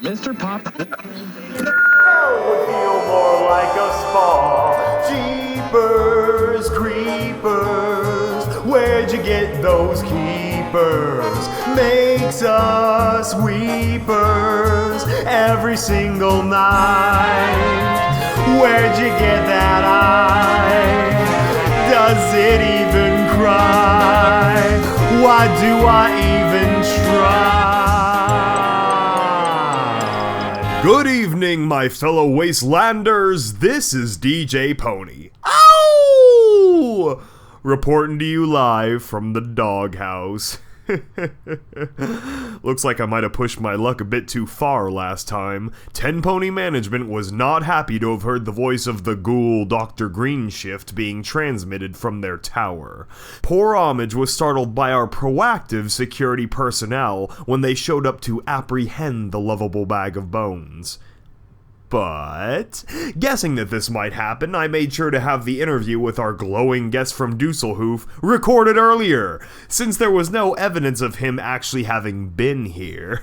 Mr. Pop. Hell would feel more like a spa. Jeepers, creepers, where'd you get those keepers? Makes us weepers every single night. Where'd you get that eye? Does it even cry? Why do I even try? Good evening, my fellow Wastelanders. This is DJ Pony. Ow! Reporting to you live from the doghouse. Looks like I might have pushed my luck a bit too far last time. 10 Pony Management was not happy to have heard the voice of the Ghoul Dr. Greenshift being transmitted from their tower. Poor Homage was startled by our proactive security personnel when they showed up to apprehend the lovable bag of bones. But, guessing that this might happen, I made sure to have the interview with our glowing guest from Dusselhof recorded earlier, since there was no evidence of him actually having been here.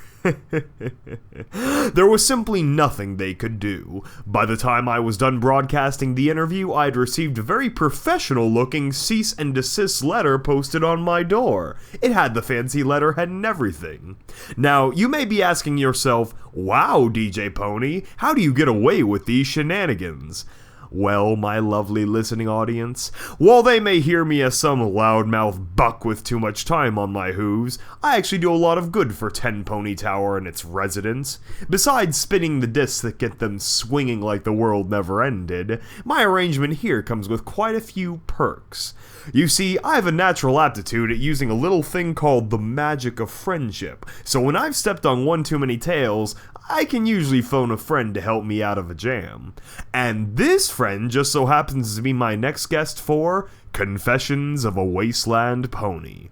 There was simply nothing they could do. By the time I was done broadcasting the interview, I had received a very professional-looking cease and desist letter posted on my door. It had the fancy letterhead and everything. Now, you may be asking yourself, wow, DJ Pony, how do you get away with these shenanigans? Well, my lovely listening audience, while they may hear me as some loudmouth buck with too much time on my hooves, I actually do a lot of good for 10 Pony Tower and its residents. Besides spinning the discs that get them swinging like the world never ended, my arrangement here comes with quite a few perks. You see, I have a natural aptitude at using a little thing called the magic of friendship, so when I've stepped on one too many tails, I can usually phone a friend to help me out of a jam. And this friend just so happens to be my next guest for Confessions of a Wasteland Pony.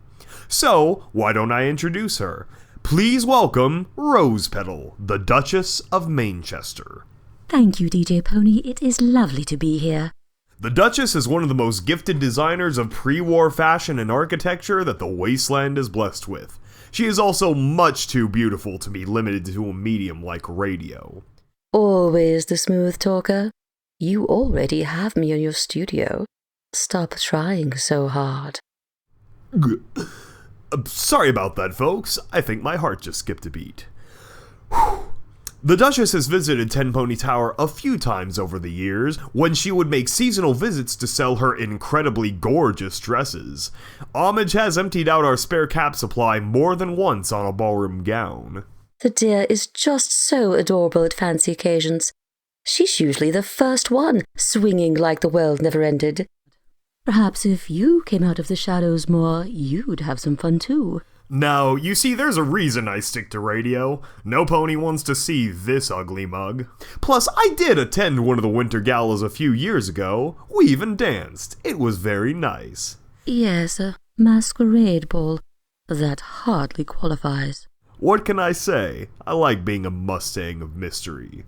So, why don't I introduce her? Please welcome Rose Petal, the Duchess of Manchester. Thank you, DJ Pony. It is lovely to be here. The Duchess is one of the most gifted designers of pre-war fashion and architecture that the Wasteland is blessed with. She is also much too beautiful to be limited to a medium like radio. Always the smooth talker. You already have me in your studio. Stop trying so hard. Sorry about that, folks. I think my heart just skipped a beat. Whew. The Duchess has visited 10 Pony Tower a few times over the years, when she would make seasonal visits to sell her incredibly gorgeous dresses. Homage has emptied out our spare cap supply more than once on a ballroom gown. The dear is just so adorable at fancy occasions. She's usually the first one, swinging like the world never ended. Perhaps if you came out of the shadows more, you'd have some fun too. Now, you see, there's a reason I stick to radio. No pony wants to see this ugly mug. Plus, I did attend one of the winter galas a few years ago. We even danced. It was very nice. Yes, a masquerade ball. That hardly qualifies. What can I say? I like being a Mustang of mystery.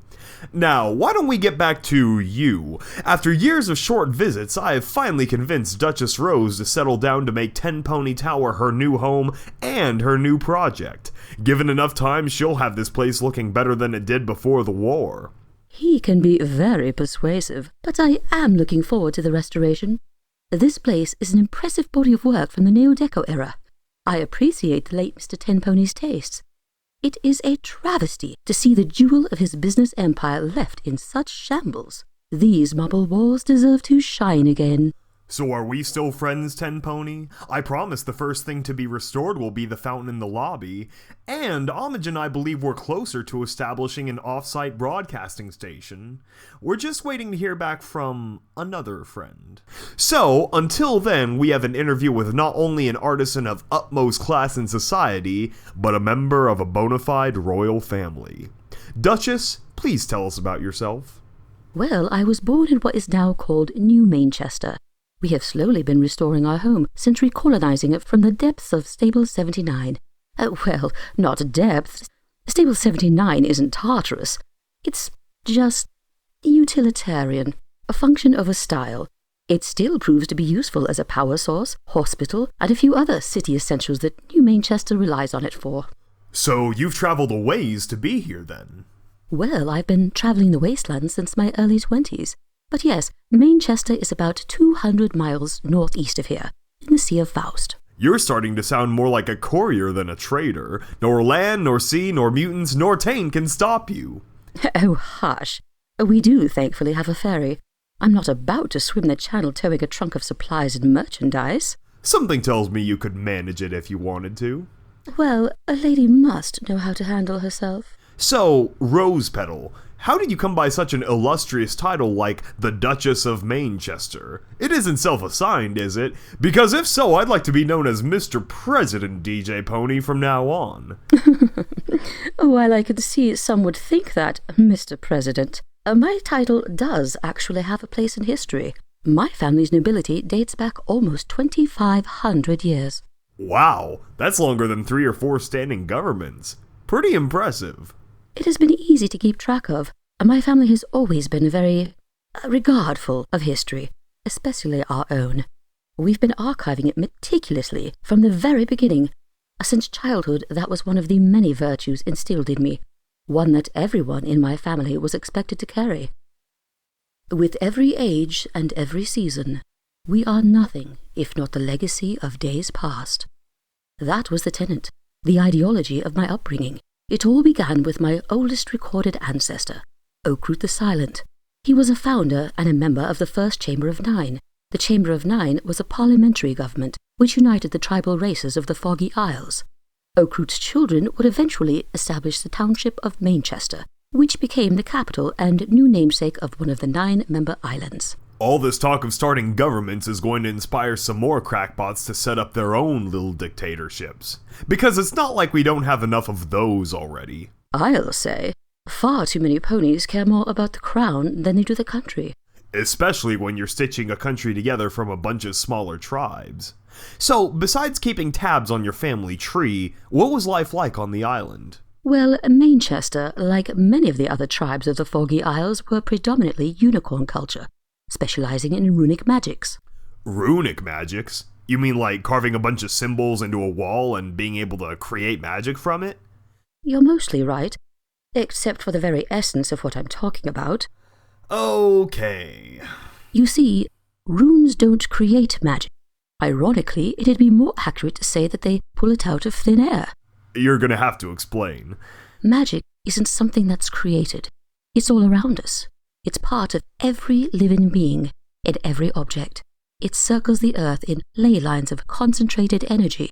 Now, why don't we get back to you? After years of short visits, I have finally convinced Duchess Rose to settle down to make 10 Pony Tower her new home and her new project. Given enough time, she'll have this place looking better than it did before the war. He can be very persuasive, but I am looking forward to the restoration. This place is an impressive body of work from the Neo-Deco era. I appreciate the late Mr. 10 Pony's tastes. It is a travesty to see the jewel of his business empire left in such shambles. These marble walls deserve to shine again. So are we still friends, 10 Pony? I promise the first thing to be restored will be the fountain in the lobby, and Homage and I believe we're closer to establishing an off-site broadcasting station. We're just waiting to hear back from another friend. So, until then, we have an interview with not only an artisan of utmost class in society, but a member of a bona fide royal family. Duchess, please tell us about yourself. Well, I was born in what is now called New Manchester. We have slowly been restoring our home since recolonizing it from the depths of Stable-79. Well, not depths. Stable-79 isn't Tartarus. It's just utilitarian, a function of a style. It still proves to be useful as a power source, hospital, and a few other city essentials that New Manchester relies on it for. So you've traveled a ways to be here then? Well, I've been travelling the Wasteland since my early 20s. But yes, Manchester is about 200 miles northeast of here, in the Sea of Faust. You're starting to sound more like a courier than a trader. Nor land, nor sea, nor mutants, nor Tane can stop you. Oh, hush. We do, thankfully, have a ferry. I'm not about to swim the channel towing a trunk of supplies and merchandise. Something tells me you could manage it if you wanted to. Well, a lady must know how to handle herself. So, Rose Petal, how did you come by such an illustrious title like the Duchess of Manchester? It isn't self-assigned, is it? Because if so, I'd like to be known as Mr. President DJ Pony from now on. While I could see some would think that, Mr. President, my title does actually have a place in history. My family's nobility dates back almost 2,500 years. Wow, that's longer than 3 or 4 standing governments. Pretty impressive. It has been easy to keep track of. My family has always been very regardful of history, especially our own. We've been archiving it meticulously from the very beginning. Since childhood, that was one of the many virtues instilled in me, one that everyone in my family was expected to carry. With every age and every season, we are nothing if not the legacy of days past. That was the tenet, the ideology of my upbringing. It all began with my oldest recorded ancestor, Oakroot the Silent. He was a founder and a member of the First Chamber of Nine. The Chamber of Nine was a parliamentary government which united the tribal races of the Foggy Isles. Oakroot's children would eventually establish the township of Manchester, which became the capital and new namesake of one of the 9-member islands. All this talk of starting governments is going to inspire some more crackpots to set up their own little dictatorships. Because it's not like we don't have enough of those already. I'll say, far too many ponies care more about the crown than they do the country. Especially when you're stitching a country together from a bunch of smaller tribes. So, besides keeping tabs on your family tree, what was life like on the island? Well, Manchester, like many of the other tribes of the Foggy Isles, were predominantly unicorn culture, specializing in runic magics. Runic magics? You mean like carving a bunch of symbols into a wall and being able to create magic from it? You're mostly right, except for the very essence of what I'm talking about. Okay. You see, runes don't create magic. Ironically, it'd be more accurate to say that they pull it out of thin air. You're gonna have to explain. Magic isn't something that's created. It's all around us. It's part of every living being, in every object. It circles the earth in ley lines of concentrated energy.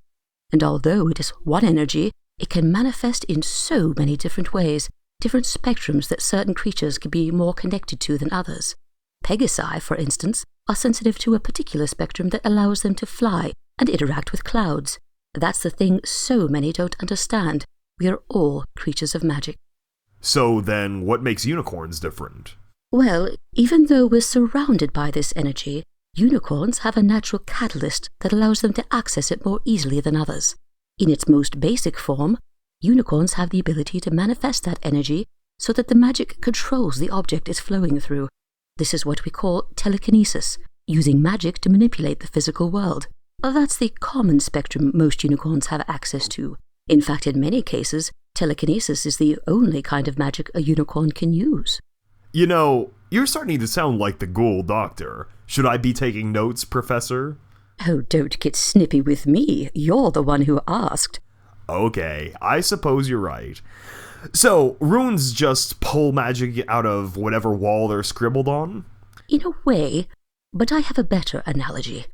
And although it is one energy, it can manifest in so many different ways, different spectrums that certain creatures can be more connected to than others. Pegasi, for instance, are sensitive to a particular spectrum that allows them to fly and interact with clouds. That's the thing so many don't understand. We are all creatures of magic. So then, what makes unicorns different? Well, even though we're surrounded by this energy, unicorns have a natural catalyst that allows them to access it more easily than others. In its most basic form, unicorns have the ability to manifest that energy so that the magic controls the object it's flowing through. This is what we call telekinesis, using magic to manipulate the physical world. That's the common spectrum most unicorns have access to. In fact, in many cases, telekinesis is the only kind of magic a unicorn can use. You know, you're starting to sound like the Ghoul doctor. Should I be taking notes, Professor? Oh, don't get snippy with me. You're the one who asked. Okay, I suppose you're right. So, runes just pull magic out of whatever wall they're scribbled on? In a way, but I have a better analogy.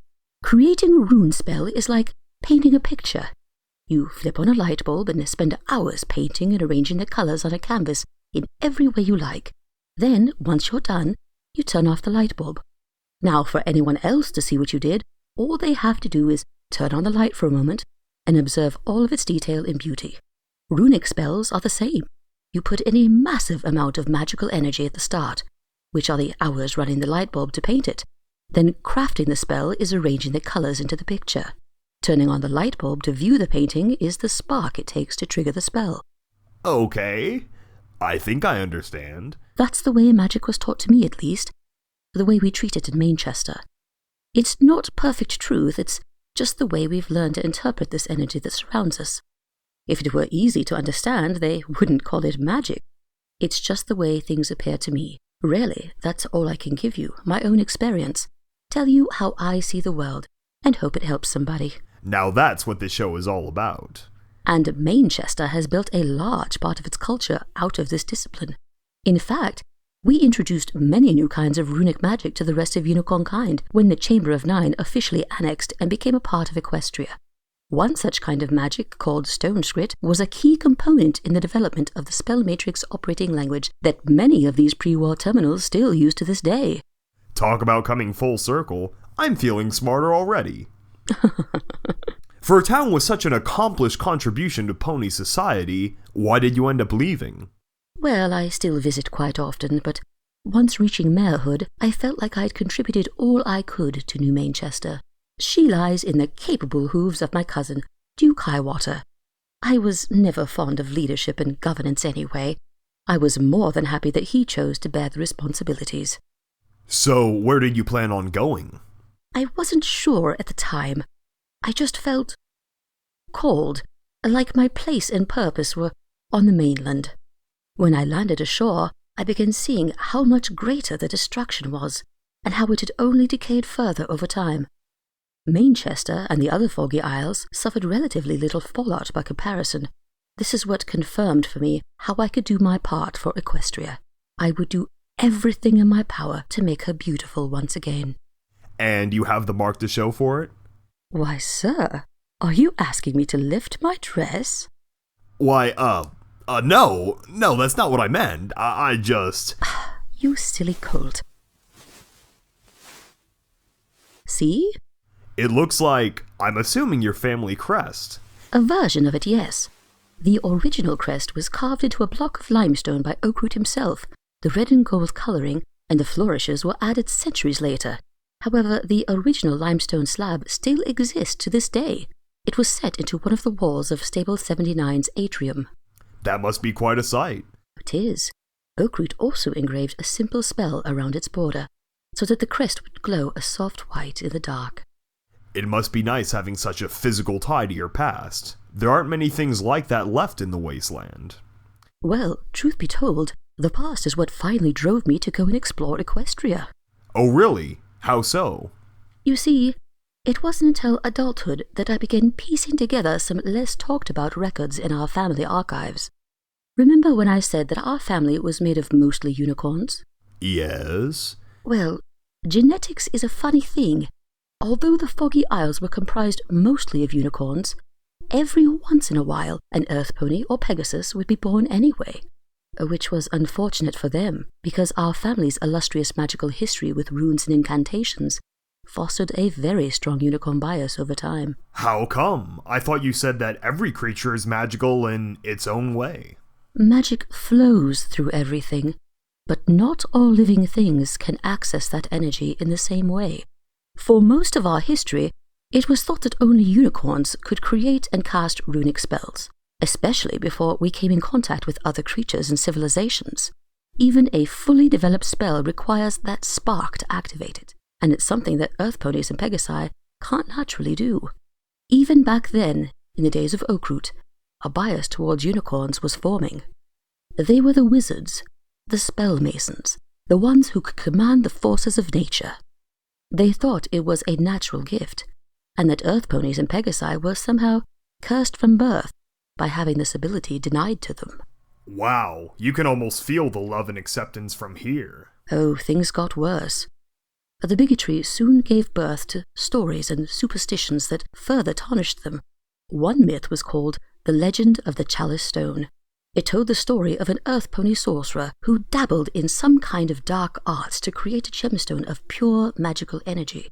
Creating a rune spell is like painting a picture. You flip on a light bulb and spend hours painting and arranging the colors on a canvas in every way you like. Then, once you're done, you turn off the light bulb. Now, for anyone else to see what you did, all they have to do is turn on the light for a moment and observe all of its detail and beauty. Runic spells are the same. You put in a massive amount of magical energy at the start, which are the hours running the light bulb to paint it. Then crafting the spell is arranging the colors into the picture. Turning on the light bulb to view the painting is the spark it takes to trigger the spell. Okay, I think I understand. That's the way magic was taught to me, at least. The way we treat it in Manchester. It's not perfect truth, it's just the way we've learned to interpret this energy that surrounds us. If it were easy to understand, they wouldn't call it magic. It's just the way things appear to me. Really, that's all I can give you, my own experience. Tell you how I see the world, and hope it helps somebody. Now that's what this show is all about. And Manchester has built a large part of its culture out of this discipline. In fact, we introduced many new kinds of runic magic to the rest of unicorn kind when the Chamber of Nine officially annexed and became a part of Equestria. One such kind of magic, called Stone Script, was a key component in the development of the spell matrix operating language that many of these pre-war terminals still use to this day. Talk about coming full circle. I'm feeling smarter already. For a town with such an accomplished contribution to pony society, why did you end up leaving? Well, I still visit quite often, but once reaching mayorhood, I felt like I'd contributed all I could to New Manchester. She lies in the capable hooves of my cousin, Duke Highwater. I was never fond of leadership and governance anyway. I was more than happy that he chose to bear the responsibilities. So, where did you plan on going? I wasn't sure at the time. I just felt called, like my place and purpose were on the mainland. When I landed ashore, I began seeing how much greater the destruction was, and how it had only decayed further over time. Manchester and the other Foggy Isles suffered relatively little fallout by comparison. This is what confirmed for me how I could do my part for Equestria. I would do everything in my power to make her beautiful once again. And you have the mark to show for it? Why, sir, are you asking me to lift my dress? Why, no, that's not what I meant. I just... You silly colt. See? It looks like, I'm assuming, your family crest. A version of it, yes. The original crest was carved into a block of limestone by Oakroot himself. The red and gold colouring and the flourishes were added centuries later. However, the original limestone slab still exists to this day. It was set into one of the walls of Stable 79's atrium. That must be quite a sight. It is. Oakroot also engraved a simple spell around its border, so that the crest would glow a soft white in the dark. It must be nice having such a physical tie to your past. There aren't many things like that left in the Wasteland. Well, truth be told, the past is what finally drove me to go and explore Equestria. Oh really? How so? You see, it wasn't until adulthood that I began piecing together some less talked about records in our family archives. Remember when I said that our family was made of mostly unicorns? Yes? Well, genetics is a funny thing. Although the Foggy Isles were comprised mostly of unicorns, every once in a while an Earth Pony or Pegasus would be born anyway. Which was unfortunate for them, because our family's illustrious magical history with runes and incantations fostered a very strong unicorn bias over time. How come? I thought you said that every creature is magical in its own way. Magic flows through everything, but not all living things can access that energy in the same way. For most of our history, it was thought that only unicorns could create and cast runic spells, especially before we came in contact with other creatures and civilizations. Even a fully developed spell requires that spark to activate it, and it's something that Earth Ponies and Pegasi can't naturally do. Even back then, in the days of Oakroot, a bias towards unicorns was forming. They were the wizards, the spell masons, the ones who could command the forces of nature. They thought it was a natural gift, and that Earth Ponies and Pegasi were somehow cursed from birth by having this ability denied to them. Wow, you can almost feel the love and acceptance from here. Oh, things got worse. The bigotry soon gave birth to stories and superstitions that further tarnished them. One myth was called The Legend of the Chalice Stone. It told the story of an Earth Pony sorcerer who dabbled in some kind of dark arts to create a gemstone of pure magical energy.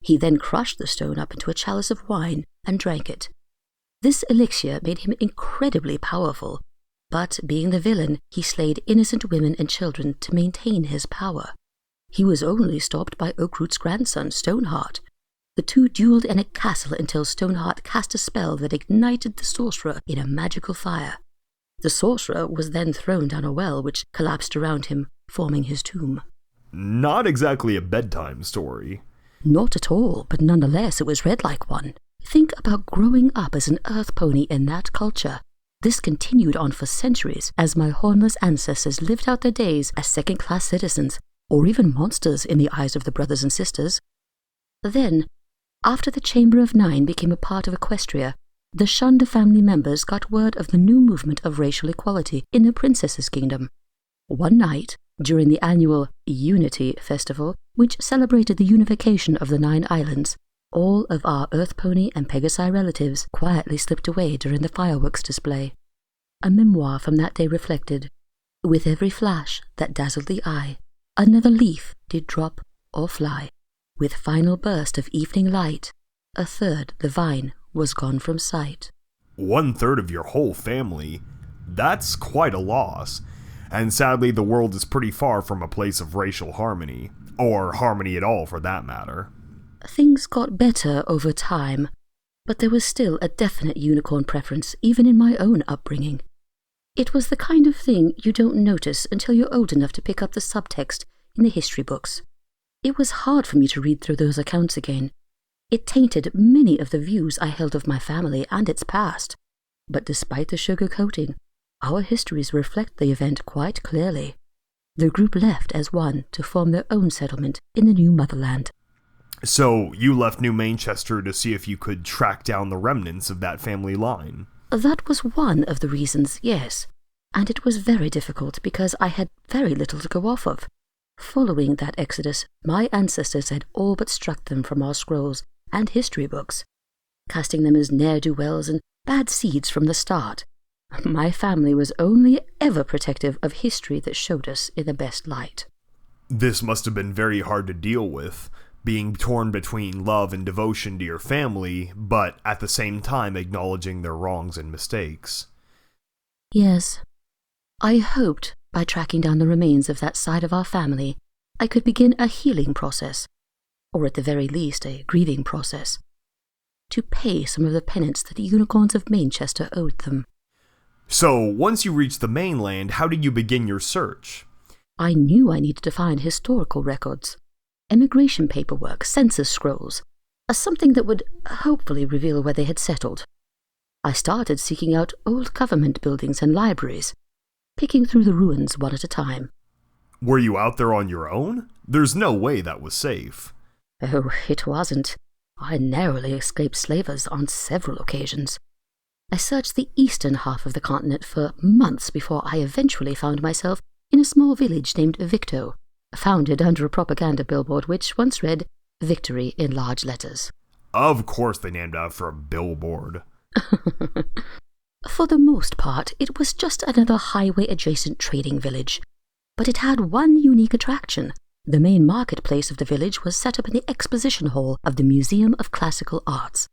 He then crushed the stone up into a chalice of wine and drank it. This elixir made him incredibly powerful, but being the villain, he slayed innocent women and children to maintain his power. He was only stopped by Oakroot's grandson, Stoneheart. The two dueled in a castle until Stoneheart cast a spell that ignited the sorcerer in a magical fire. The sorcerer was then thrown down a well which collapsed around him, forming his tomb. Not exactly a bedtime story. Not at all, but nonetheless it was read like one. Think about growing up as an earth pony in that culture. This continued on for centuries as my hornless ancestors lived out their days as second-class citizens, or even monsters in the eyes of the brothers and sisters. Then, after the Chamber of Nine became a part of Equestria, the shunned family members got word of the new movement of racial equality in the Princess's Kingdom. One night, during the annual Unity Festival, which celebrated the unification of the 9 islands, all of our Earth Pony and Pegasi relatives quietly slipped away during the fireworks display. A memoir from that day reflected, with every flash that dazzled the eye, another leaf did drop or fly. With final burst of evening light, a third the vine was gone from sight. 1/3 of your whole family? That's quite a loss. And sadly, the world is pretty far from a place of racial harmony. Or harmony at all, for that matter. Things got better over time, but there was still a definite unicorn preference even in my own upbringing. It was the kind of thing you don't notice until you're old enough to pick up the subtext in the history books. It was hard for me to read through those accounts again. It tainted many of the views I held of my family and its past. But despite the sugar-coating, our histories reflect the event quite clearly. The group left as one to form their own settlement in the new motherland. So, you left New Manchester to see if you could track down the remnants of that family line? That was one of the reasons, yes. And it was very difficult because I had very little to go off of. Following that exodus, my ancestors had all but struck them from our scrolls and history books, casting them as ne'er-do-wells and bad seeds from the start. My family was only ever protective of history that showed us in the best light. This must have been very hard to deal with, being torn between love and devotion to your family, but at the same time acknowledging their wrongs and mistakes. Yes. I hoped, by tracking down the remains of that side of our family, I could begin a healing process, or at the very least a grieving process, to pay some of the penance that the unicorns of Manchester owed them. So, once you reached the mainland, how did you begin your search? I knew I needed to find historical records, immigration paperwork, census scrolls, something that would hopefully reveal where they had settled. I started seeking out old government buildings and libraries, picking through the ruins one at a time. Were you out there on your own? There's no way that was safe. Oh, it wasn't. I narrowly escaped slavers on several occasions. I searched the eastern half of the continent for months before I eventually found myself in a small village named Victo, founded under a propaganda billboard which once read, "Victory" in large letters. Of course they named it after a billboard. For the most part, it was just another highway-adjacent trading village. But it had one unique attraction. The main marketplace of the village was set up in the exposition hall of the Museum of Classical Arts.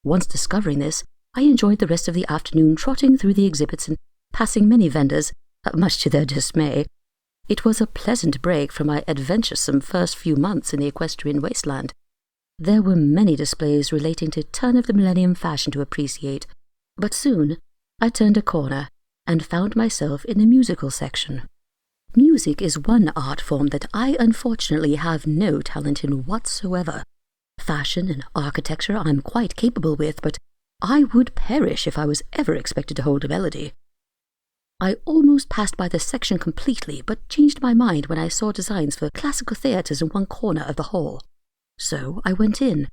Once discovering this, I enjoyed the rest of the afternoon trotting through the exhibits and passing many vendors, much to their dismay. It was a pleasant break from my adventuresome first few months in the Equestrian Wasteland. There were many displays relating to turn-of-the-millennium fashion to appreciate, but soon I turned a corner and found myself in the musical section. Music is one art form that I unfortunately have no talent in whatsoever. Fashion and architecture I'm quite capable with, but I would perish if I was ever expected to hold a melody. I almost passed by the section completely, but changed my mind when I saw designs for classical theatres in one corner of the hall. So I went in.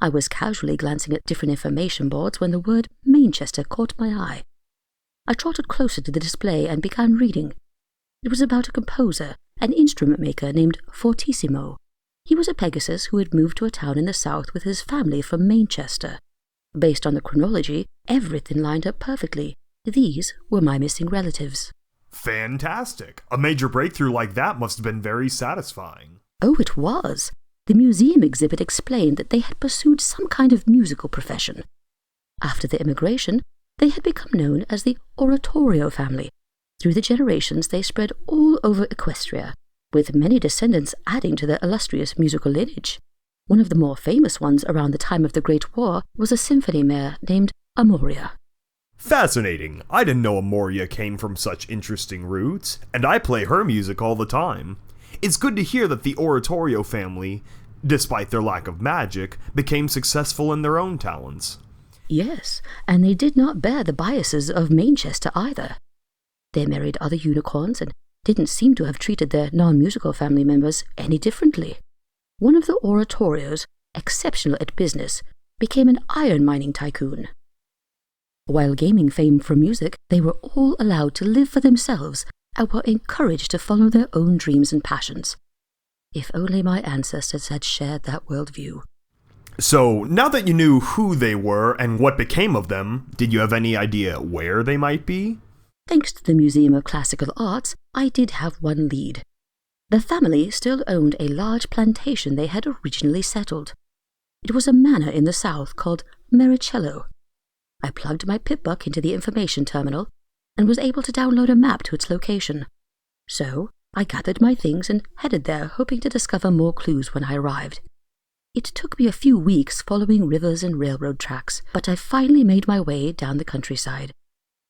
I was casually glancing at different information boards when the word Manchester caught my eye. I trotted closer to the display and began reading. It was about a composer, an instrument maker named Fortissimo. He was a Pegasus who had moved to a town in the south with his family from Manchester. Based on the chronology, everything lined up perfectly. These were my missing relatives. Fantastic! A major breakthrough like that must have been very satisfying. Oh, it was. The museum exhibit explained that they had pursued some kind of musical profession. After the immigration, they had become known as the Oratorio family. Through the generations, they spread all over Equestria, with many descendants adding to their illustrious musical lineage. One of the more famous ones around the time of the Great War was a symphony mare named Amoria. Fascinating. I didn't know Amoria came from such interesting roots, and I play her music all the time. It's good to hear that the Oratorio family despite their lack of magic, became successful in their own talents. Yes, and they did not bear the biases of Manchester either. They married other unicorns and didn't seem to have treated their non-musical family members any differently. One of the oratorios, exceptional at business, became an iron mining tycoon. While gaining fame from music, they were all allowed to live for themselves and were encouraged to follow their own dreams and passions. If only my ancestors had shared that worldview. So, now that you knew who they were and what became of them, did you have any idea where they might be? Thanks to the Museum of Classical Arts, I did have one lead. The family still owned a large plantation they had originally settled. It was a manor in the south called Maricello. I plugged my pip-buck into the information terminal and was able to download a map to its location. So, I gathered my things and headed there, hoping to discover more clues when I arrived. It took me a few weeks following rivers and railroad tracks, but I finally made my way down the countryside.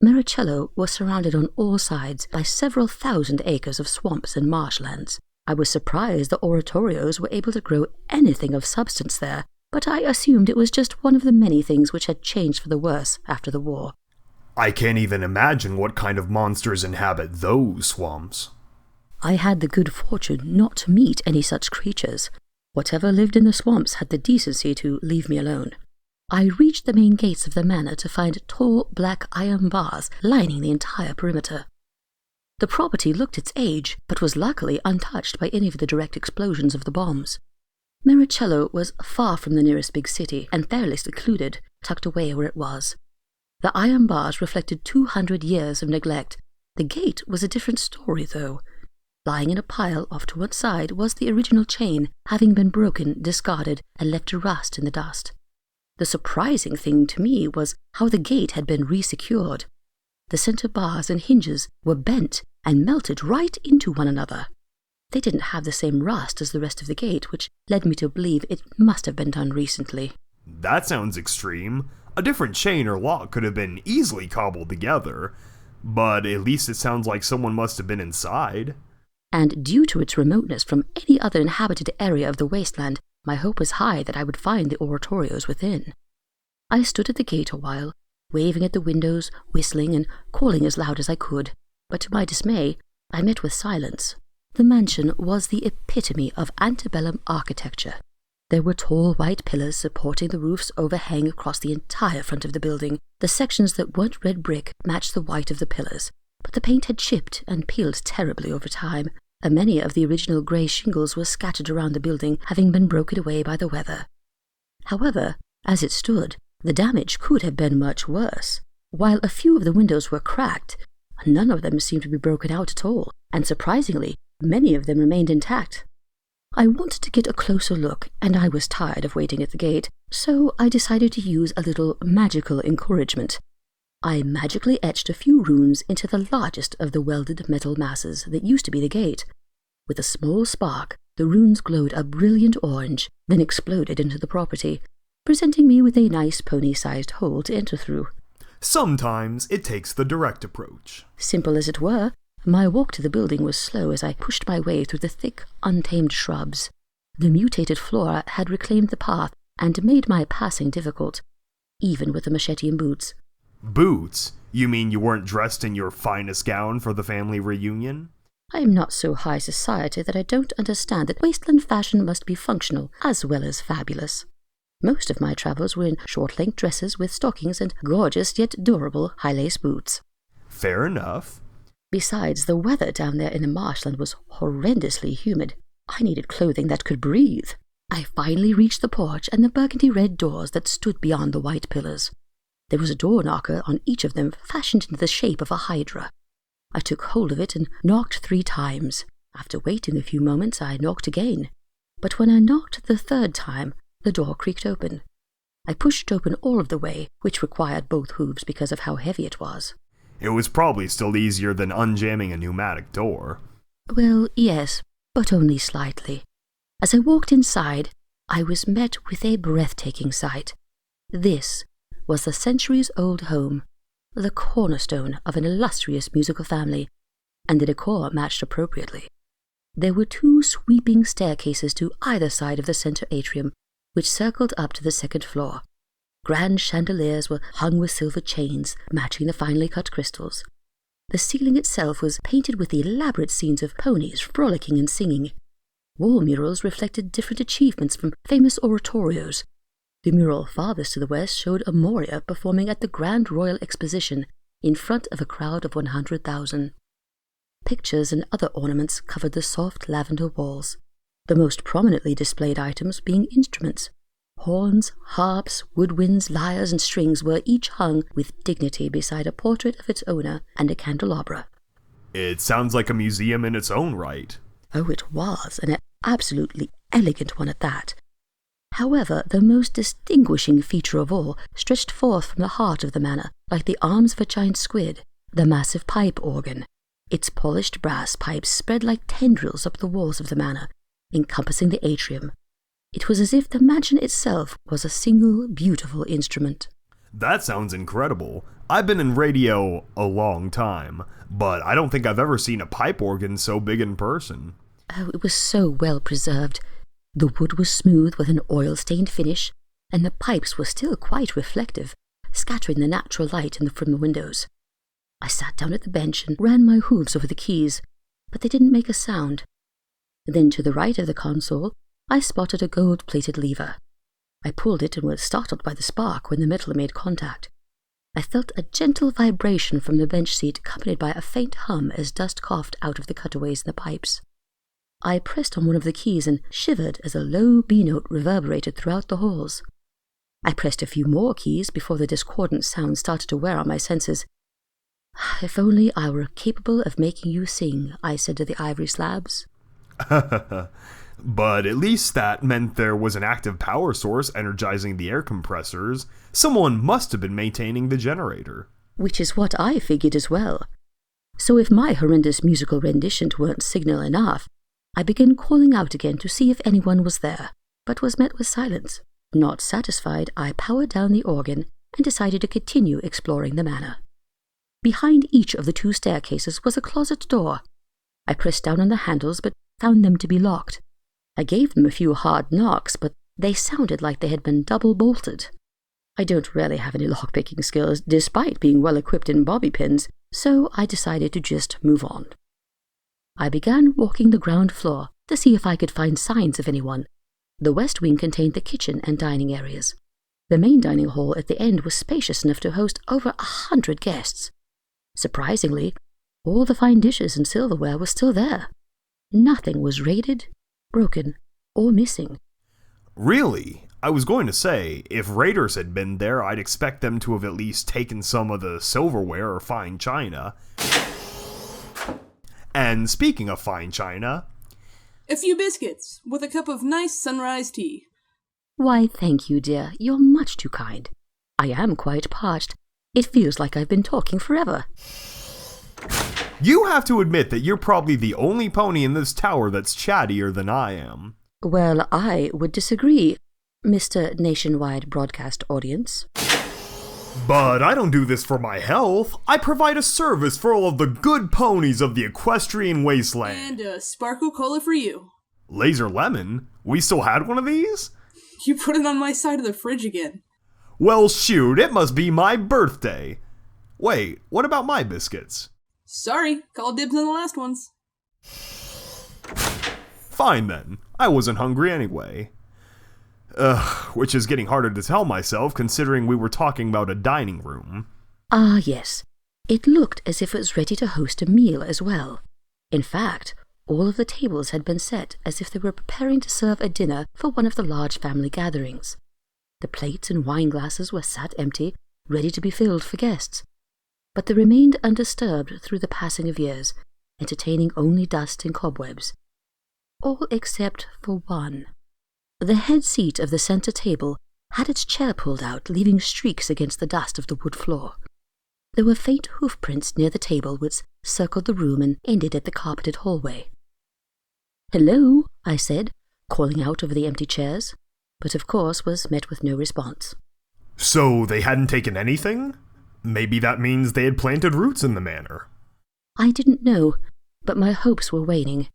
Maricello was surrounded on all sides by several thousand acres of swamps and marshlands. I was surprised the oratorios were able to grow anything of substance there, but I assumed it was just one of the many things which had changed for the worse after the war. I can't even imagine what kind of monsters inhabit those swamps. I had the good fortune not to meet any such creatures. Whatever lived in the swamps had the decency to leave me alone. I reached the main gates of the manor to find tall black iron bars lining the entire perimeter. The property looked its age, but was luckily untouched by any of the direct explosions of the bombs. Maricello was far from the nearest big city and fairly secluded, tucked away where it was. The iron bars reflected 200 years of neglect. The gate was a different story, though. Lying in a pile off to one side was the original chain, having been broken, discarded, and left to rust in the dust. The surprising thing to me was how the gate had been resecured. The center bars and hinges were bent and melted right into one another. They didn't have the same rust as the rest of the gate, which led me to believe it must have been done recently. That sounds extreme. A different chain or lock could have been easily cobbled together, but at least it sounds like someone must have been inside. And due to its remoteness from any other inhabited area of the wasteland, my hope was high that I would find the oratorios within. I stood at the gate a while, waving at the windows, whistling and calling as loud as I could, but to my dismay, I met with silence. The mansion was the epitome of antebellum architecture. There were tall white pillars supporting the roof's overhang across the entire front of the building. The sections that weren't red brick matched the white of the pillars, but the paint had chipped and peeled terribly over time, and many of the original grey shingles were scattered around the building, having been broken away by the weather. However, as it stood, the damage could have been much worse. While a few of the windows were cracked, none of them seemed to be broken out at all, and surprisingly, many of them remained intact. I wanted to get a closer look, and I was tired of waiting at the gate, so I decided to use a little magical encouragement. I magically etched a few runes into the largest of the welded metal masses that used to be the gate. With a small spark, the runes glowed a brilliant orange, then exploded into the property, presenting me with a nice pony-sized hole to enter through. Sometimes it takes the direct approach. Simple as it were, my walk to the building was slow as I pushed my way through the thick, untamed shrubs. The mutated flora had reclaimed the path and made my passing difficult, even with the machete and boots. Boots? You mean you weren't dressed in your finest gown for the family reunion? I am not so high society that I don't understand that wasteland fashion must be functional as well as fabulous. Most of my travels were in short-length dresses with stockings and gorgeous yet durable high-lace boots. Fair enough. Besides, the weather down there in the marshland was horrendously humid. I needed clothing that could breathe. I finally reached the porch and the burgundy-red doors that stood beyond the white pillars. There was a door knocker on each of them fashioned into the shape of a hydra. I took hold of it and knocked 3 times. After waiting a few moments, I knocked again. But when I knocked the 3rd time, the door creaked open. I pushed it open all of the way, which required both hooves because of how heavy it was. It was probably still easier than unjamming a pneumatic door. Well, yes, but only slightly. As I walked inside, I was met with a breathtaking sight. This was the centuries-old home, the cornerstone of an illustrious musical family, and the decor matched appropriately. There were 2 sweeping staircases to either side of the center atrium, which circled up to the second floor. Grand chandeliers were hung with silver chains, matching the finely cut crystals. The ceiling itself was painted with elaborate scenes of ponies frolicking and singing. Wall murals reflected different achievements from famous oratorios. The mural farthest to the west showed a Moria performing at the Grand Royal Exposition in front of a crowd of 100,000. Pictures and other ornaments covered the soft lavender walls, the most prominently displayed items being instruments. Horns, harps, woodwinds, lyres, and strings were each hung with dignity beside a portrait of its owner and a candelabra. It sounds like a museum in its own right. Oh, it was, and an absolutely elegant one at that. However, the most distinguishing feature of all stretched forth from the heart of the manor, like the arms of a giant squid, the massive pipe organ. Its polished brass pipes spread like tendrils up the walls of the manor, encompassing the atrium. It was as if the mansion itself was a single, beautiful instrument. That sounds incredible. I've been in radio a long time, but I don't think I've ever seen a pipe organ so big in person. Oh, it was so well preserved. The wood was smooth with an oil-stained finish, and the pipes were still quite reflective, scattering the natural light from the windows. I sat down at the bench and ran my hooves over the keys, but they didn't make a sound. Then to the right of the console, I spotted a gold-plated lever. I pulled it and was startled by the spark when the metal made contact. I felt a gentle vibration from the bench seat accompanied by a faint hum as dust coughed out of the cutaways in the pipes. I pressed on one of the keys and shivered as a low B-note reverberated throughout the halls. I pressed a few more keys before the discordant sound started to wear on my senses. If only I were capable of making you sing, I said to the ivory slabs. But at least that meant there was an active power source energizing the air compressors. Someone must have been maintaining the generator. Which is what I figured as well. So if my horrendous musical renditions weren't signal enough, I began calling out again to see if anyone was there, but was met with silence. Not satisfied, I powered down the organ and decided to continue exploring the manor. Behind each of the 2 staircases was a closet door. I pressed down on the handles but found them to be locked. I gave them a few hard knocks, but they sounded like they had been double-bolted. I don't really have any lockpicking skills, despite being well-equipped in bobby pins, so I decided to just move on. I began walking the ground floor to see if I could find signs of anyone. The west wing contained the kitchen and dining areas. The main dining hall at the end was spacious enough to host over 100 guests. Surprisingly, all the fine dishes and silverware were still there. Nothing was raided, broken, or missing. Really? I was going to say, if raiders had been there, I'd expect them to have at least taken some of the silverware or fine china. And speaking of fine china... A few biscuits, with a cup of nice sunrise tea. Why, thank you, dear. You're much too kind. I am quite parched. It feels like I've been talking forever. You have to admit that you're probably the only pony in this tower that's chattier than I am. Well, I would disagree, Mr. Nationwide Broadcast Audience. But I don't do this for my health. I provide a service for all of the good ponies of the Equestrian Wasteland. And a sparkle cola for you. Laser Lemon? We still had one of these? You put it on my side of the fridge again. Well, shoot, it must be my birthday. Wait, what about my biscuits? Sorry, call dibs on the last ones. Fine then. I wasn't hungry anyway. Which is getting harder to tell myself considering we were talking about a dining room. Ah, yes. It looked as if it was ready to host a meal as well. In fact, all of the tables had been set as if they were preparing to serve a dinner for one of the large family gatherings. The plates and wine glasses were sat empty, ready to be filled for guests. But they remained undisturbed through the passing of years, entertaining only dust and cobwebs. All except for one. The head seat of the center table had its chair pulled out, leaving streaks against the dust of the wood floor. There were faint hoofprints near the table which circled the room and ended at the carpeted hallway. "Hello," I said, calling out over the empty chairs, but of course was met with no response. So they hadn't taken anything? Maybe that means they had planted roots in the manor. I didn't know, but my hopes were waning.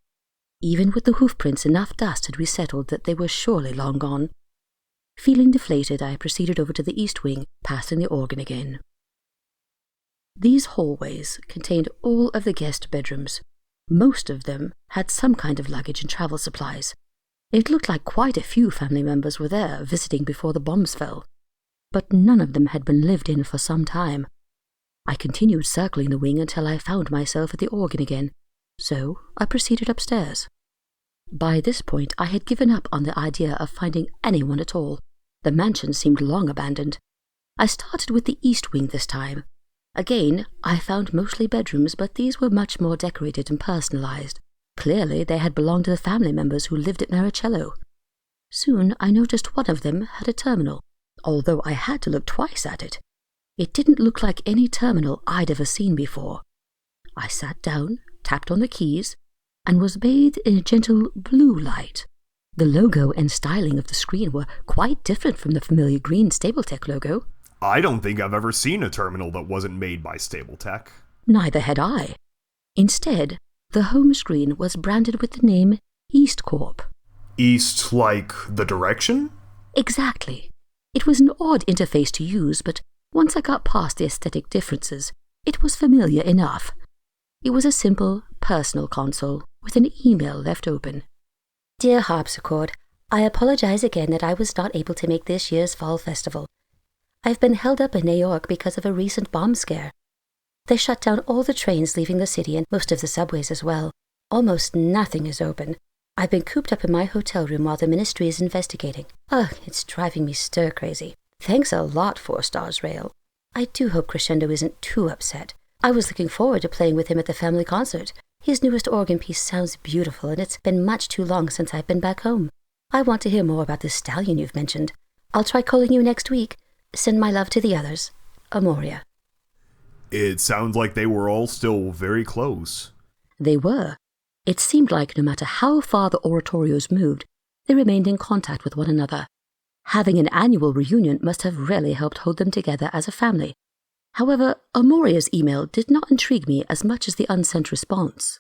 Even with the hoofprints, enough dust had resettled that they were surely long gone. Feeling deflated, I proceeded over to the east wing, passing the organ again. These hallways contained all of the guest bedrooms. Most of them had some kind of luggage and travel supplies. It looked like quite a few family members were there, visiting before the bombs fell. But none of them had been lived in for some time. I continued circling the wing until I found myself at the organ again, so I proceeded upstairs. By this point, I had given up on the idea of finding anyone at all. The mansion seemed long abandoned. I started with the east wing this time. Again, I found mostly bedrooms, but these were much more decorated and personalized. Clearly, they had belonged to the family members who lived at Maricello. Soon, I noticed one of them had a terminal, although I had to look twice at it. It didn't look like any terminal I'd ever seen before. I sat down, tapped on the keys, and was bathed in a gentle blue light. The logo and styling of the screen were quite different from the familiar green Stable-Tec logo. I don't think I've ever seen a terminal that wasn't made by Stable-Tec. Neither had I. Instead, the home screen was branded with the name East Corp. East like the direction? Exactly. It was an odd interface to use, but once I got past the aesthetic differences, it was familiar enough. It was a simple, personal console with an email left open. Dear Harpsichord, I apologize again that I was not able to make this year's fall festival. I've been held up in New York because of a recent bomb scare. They shut down all the trains leaving the city and most of the subways as well. Almost nothing is open. I've been cooped up in my hotel room while the ministry is investigating. Ugh, it's driving me stir-crazy. Thanks a lot, 4 Stars Rail. I do hope Crescendo isn't too upset. I was looking forward to playing with him at the family concert. His newest organ piece sounds beautiful, and it's been much too long since I've been back home. I want to hear more about this stallion you've mentioned. I'll try calling you next week. Send my love to the others. Amoria. It sounds like they were all still very close. They were. It seemed like no matter how far the oratorios moved, they remained in contact with one another. Having an annual reunion must have really helped hold them together as a family. However, Amoria's email did not intrigue me as much as the unsent response.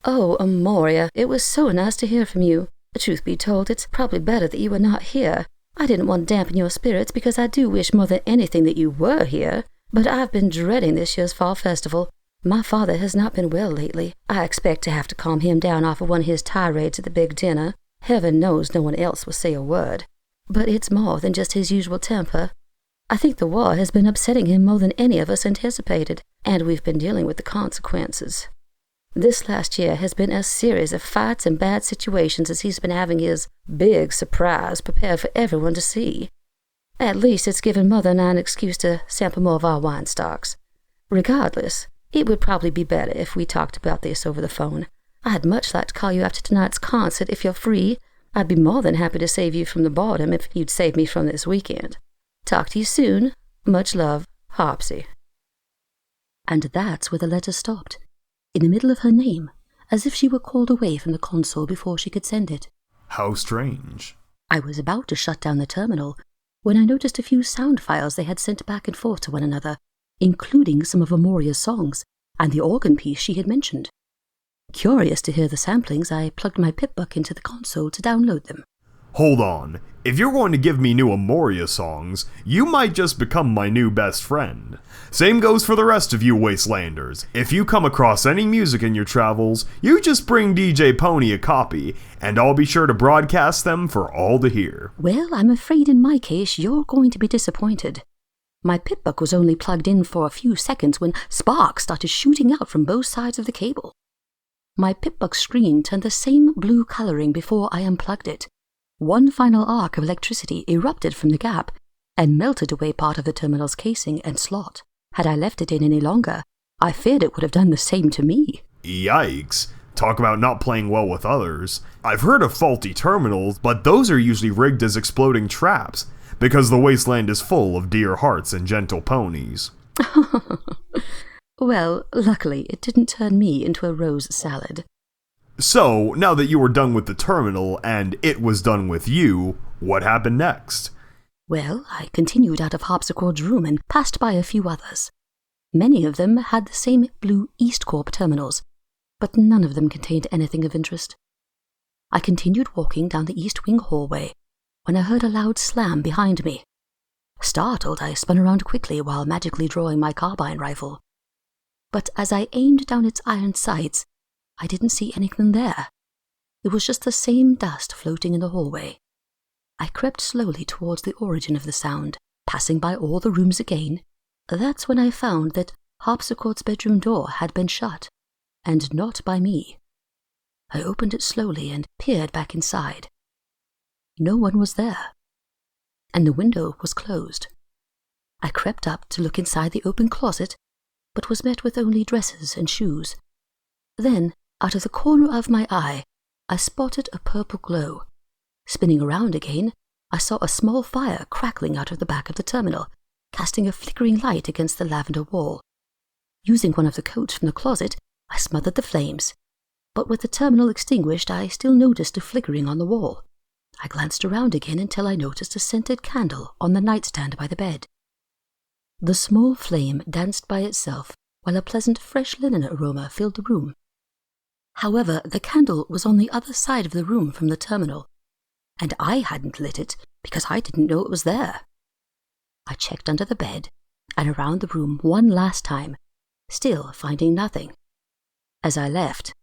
Oh, Amoria, it was so nice to hear from you. Truth be told, it's probably better that you were not here. I didn't want to dampen your spirits because I do wish more than anything that you were here, but I've been dreading this year's fall festival. My father has not been well lately. I expect to have to calm him down off of one of his tirades at the big dinner. Heaven knows no one else will say a word. But it's more than just his usual temper. I think the war has been upsetting him more than any of us anticipated, and we've been dealing with the consequences. This last year has been a series of fights and bad situations as he's been having his big surprise prepared for everyone to see. At least it's given Mother and I an excuse to sample more of our wine stocks. Regardless, it would probably be better if we talked about this over the phone. I'd much like to call you after tonight's concert if you're free. I'd be more than happy to save you from the boredom if you'd save me from this weekend. Talk to you soon. Much love, Hopsy. And that's where the letter stopped, in the middle of her name, as if she were called away from the console before she could send it. How strange. I was about to shut down the terminal when I noticed a few sound files they had sent back and forth to one another, including some of Amoria's songs and the organ piece she had mentioned. Curious to hear the samplings, I plugged my pip-buck into the console to download them. Hold on. If you're going to give me new Amoria songs, you might just become my new best friend. Same goes for the rest of you Wastelanders. If you come across any music in your travels, you just bring DJ Pony a copy, and I'll be sure to broadcast them for all to hear. Well, I'm afraid in my case you're going to be disappointed. My pip-buck was only plugged in for a few seconds when sparks started shooting out from both sides of the cable. My pip-buck screen turned the same blue coloring before I unplugged it. One final arc of electricity erupted from the gap and melted away part of the terminal's casing and slot. Had I left it in any longer, I feared it would have done the same to me. Yikes. Talk about not playing well with others. I've heard of faulty terminals, but those are usually rigged as exploding traps, because the wasteland is full of dear hearts and gentle ponies. Well, luckily it didn't turn me into a rose salad. So, now that you were done with the terminal and it was done with you, what happened next? Well, I continued out of Harpsichord's room and passed by a few others. Many of them had the same blue East Corp terminals, but none of them contained anything of interest. I continued walking down the east wing hallway when I heard a loud slam behind me. Startled, I spun around quickly while magically drawing my carbine rifle. But as I aimed down its iron sights, I didn't see anything there. It was just the same dust floating in the hallway. I crept slowly towards the origin of the sound, passing by all the rooms again. That's when I found that Harpsichord's bedroom door had been shut, and not by me. I opened it slowly and peered back inside. No one was there, and the window was closed. I crept up to look inside the open closet, but was met with only dresses and shoes. Then, out of the corner of my eye, I spotted a purple glow. Spinning around again, I saw a small fire crackling out of the back of the terminal, casting a flickering light against the lavender wall. Using one of the coats from the closet, I smothered the flames, but with the terminal extinguished, I still noticed a flickering on the wall. I glanced around again until I noticed a scented candle on the nightstand by the bed. The small flame danced by itself, while a pleasant fresh linen aroma filled the room. However, the candle was on the other side of the room from the terminal, and I hadn't lit it because I didn't know it was there. I checked under the bed and around the room one last time, still finding nothing. As I left,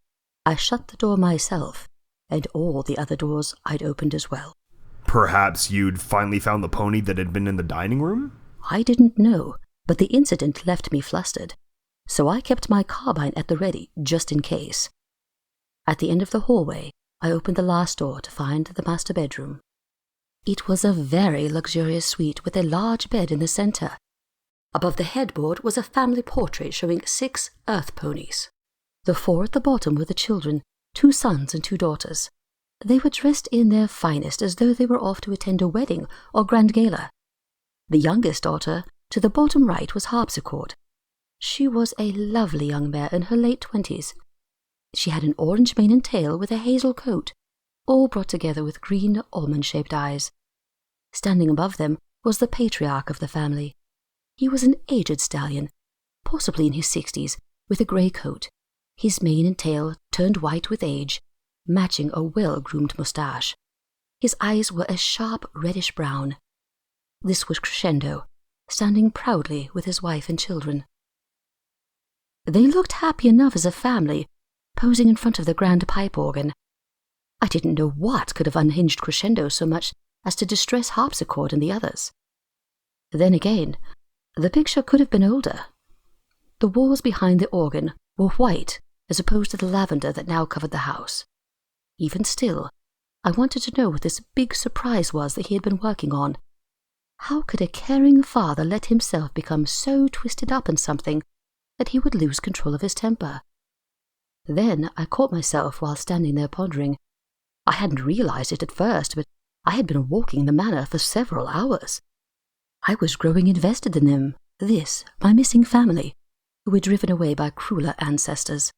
I shut the door myself, and all the other doors I'd opened as well. Perhaps you'd finally found the pony that had been in the dining room? I didn't know, but the incident left me flustered, so I kept my carbine at the ready just in case. At the end of the hallway, I opened the last door to find the master bedroom. It was a very luxurious suite with a large bed in the center. Above the headboard was a family portrait showing 6 earth ponies. The 4 at the bottom were the children, 2 sons and 2 daughters. They were dressed in their finest as though they were off to attend a wedding or grand gala. The youngest daughter, to the bottom right, was Harpsichord. She was a lovely young mare in her late 20s. She had an orange mane and tail with a hazel coat, all brought together with green almond-shaped eyes. Standing above them was the patriarch of the family. He was an aged stallion, possibly in his 60s, with a grey coat, his mane and tail turned white with age, matching a well-groomed moustache. His eyes were a sharp reddish-brown. This was Crescendo, standing proudly with his wife and children. They looked happy enough as a family, posing in front of the grand pipe organ. I didn't know what could have unhinged Crescendo so much as to distress Harpsichord and the others. Then again, the picture could have been older. The walls behind the organ were white as opposed to the lavender that now covered the house. Even still, I wanted to know what this big surprise was that he had been working on. How could a caring father let himself become so twisted up in something that he would lose control of his temper? Then I caught myself while standing there pondering. I hadn't realized it at first, but I had been walking the manor for several hours. I was growing invested in them, this, my missing family, who were driven away by crueler ancestors.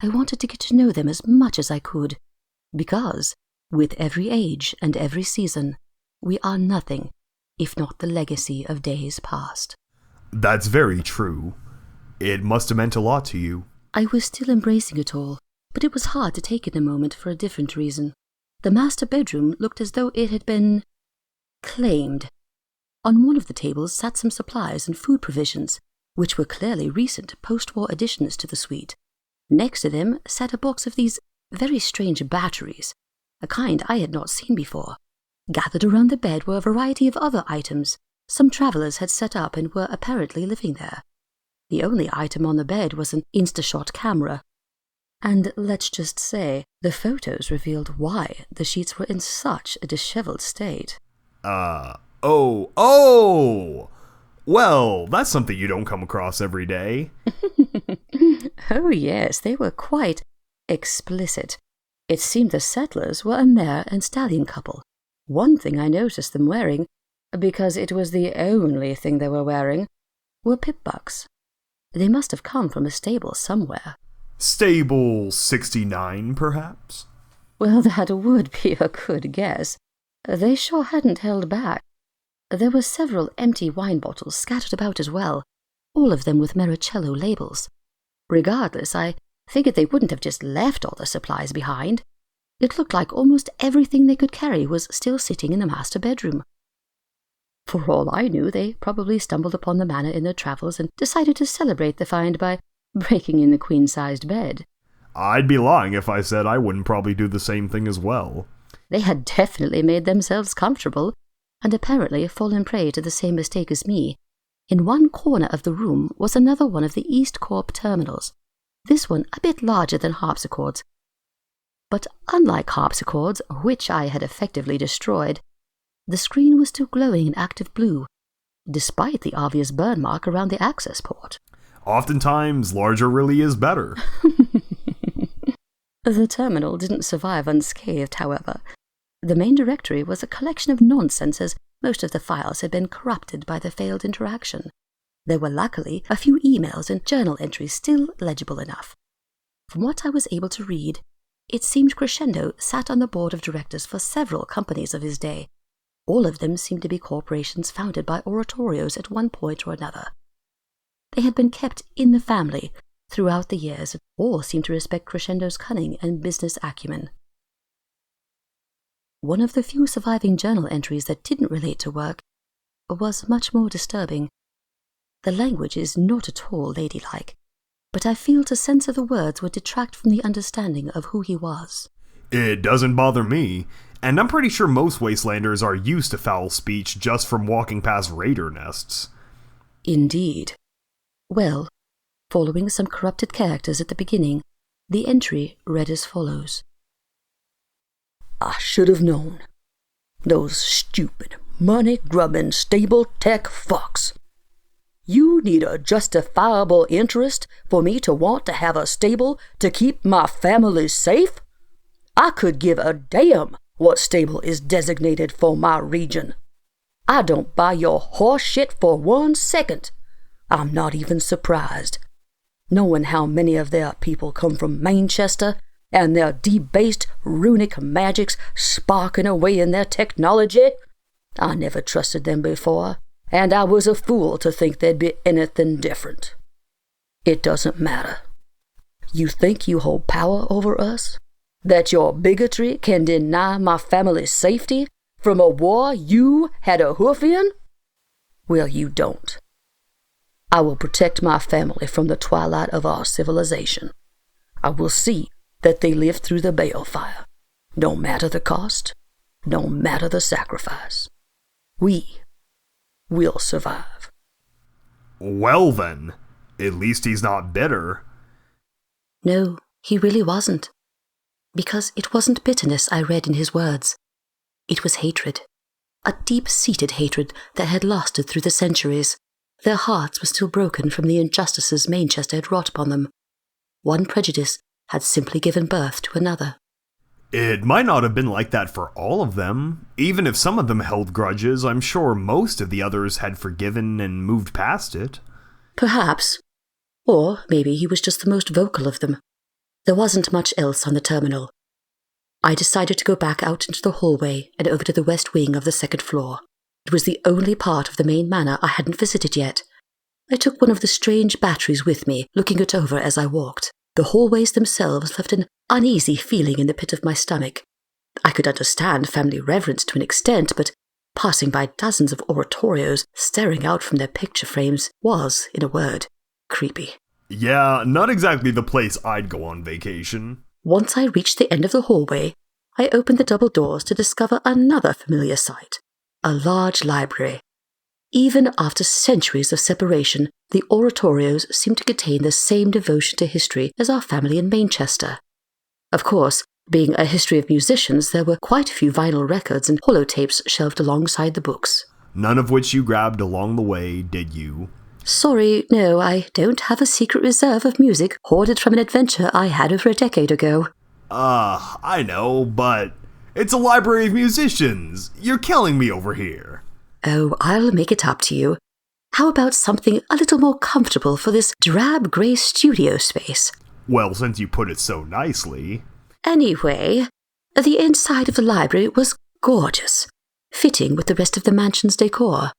I wanted to get to know them as much as I could, because, with every age and every season, we are nothing if not the legacy of days past. That's very true. It must have meant a lot to you. I was still embracing it all, but it was hard to take in a moment for a different reason. The master bedroom looked as though it had been claimed. On one of the tables sat some supplies and food provisions, which were clearly recent post-war additions to the suite. Next to them sat a box of these very strange batteries, a kind I had not seen before. Gathered around the bed were a variety of other items some travelers had set up and were apparently living there. The only item on the bed was an Instashot camera. And let's just say, the photos revealed why the sheets were in such a disheveled state. Oh! Well, that's something you don't come across every day. Oh yes, they were quite explicit. It seemed the settlers were a mare and stallion couple. One thing I noticed them wearing, because it was the only thing they were wearing, were pip-bucks. They must have come from a stable somewhere. Stable 69, perhaps? Well, that would be a good guess. They sure hadn't held back. There were several empty wine bottles scattered about as well, all of them with Maricello labels. Regardless, I Figured they wouldn't have just left all the supplies behind. It looked like almost everything they could carry was still sitting in the master bedroom. For all I knew, they probably stumbled upon the manor in their travels and decided to celebrate the find by breaking in the queen-sized bed. I'd be lying if I said I wouldn't probably do the same thing as well. They had definitely made themselves comfortable, and apparently fallen prey to the same mistake as me. In one corner of the room was another one of the East Corp terminals, this one a bit larger than harpsichords. But unlike harpsichords, which I had effectively destroyed, the screen was still glowing an active blue, despite the obvious burn mark around the access port. Oftentimes, larger really is better. The terminal didn't survive unscathed, however. The main directory was a collection of nonsense, as most of the files had been corrupted by the failed interaction. There were luckily a few emails and journal entries still legible enough. From what I was able to read, it seemed Crescendo sat on the board of directors for several companies of his day. All of them seemed to be corporations founded by oratorios at one point or another. They had been kept in the family throughout the years, and all seemed to respect Crescendo's cunning and business acumen. One of the few surviving journal entries that didn't relate to work was much more disturbing. The language is not at all ladylike, but I feel to censor the words would detract from the understanding of who he was. It doesn't bother me, and I'm pretty sure most Wastelanders are used to foul speech just from walking past raider nests. Indeed. Well, following some corrupted characters at the beginning, the entry read as follows. I should have known. Those stupid, money-grubbing Stable-Tec fucks. You need a justifiable interest for me to want to have a stable to keep my family safe? I could give a damn what stable is designated for my region. I don't buy your horse shit for 1 second. I'm not even surprised. Knowing how many of their people come from Manchester and their debased runic magics sparking away in their technology, I never trusted them before, and I was a fool to think they'd be anything different. It doesn't matter. You think you hold power over us? That your bigotry can deny my family's safety from a war you had a hoof in? Well, you don't. I will protect my family from the twilight of our civilization. I will see that they live through the balefire, no matter the cost, no matter the sacrifice. We will survive. Well then, at least he's not bitter. No, he really wasn't. Because it wasn't bitterness I read in his words. It was hatred. A deep-seated hatred that had lasted through the centuries. Their hearts were still broken from the injustices Manchester had wrought upon them. One prejudice had simply given birth to another. It might not have been like that for all of them. Even if some of them held grudges, I'm sure most of the others had forgiven and moved past it. Perhaps. Or maybe he was just the most vocal of them. There wasn't much else on the terminal. I decided to go back out into the hallway and over to the west wing of the second floor. It was the only part of the main manor I hadn't visited yet. I took one of the strange batteries with me, looking it over as I walked. The hallways themselves left an uneasy feeling in the pit of my stomach. I could understand family reverence to an extent, but passing by dozens of oratorios staring out from their picture frames was, in a word, creepy. Yeah, not exactly the place I'd go on vacation. Once I reached the end of the hallway, I opened the double doors to discover another familiar sight, a large library. Even after centuries of separation, the oratorios seemed to contain the same devotion to history as our family in Manchester. Of course, being a history of musicians, there were quite a few vinyl records and holotapes shelved alongside the books. None of which you grabbed along the way, did you? Sorry, no, I don't have a secret reserve of music hoarded from an adventure I had over a decade ago. I know, but it's a library of musicians. You're killing me over here. Oh, I'll make it up to you. How about something a little more comfortable for this drab grey studio space? Well, since you put it so nicely. Anyway, the inside of the library was gorgeous, fitting with the rest of the mansion's decor.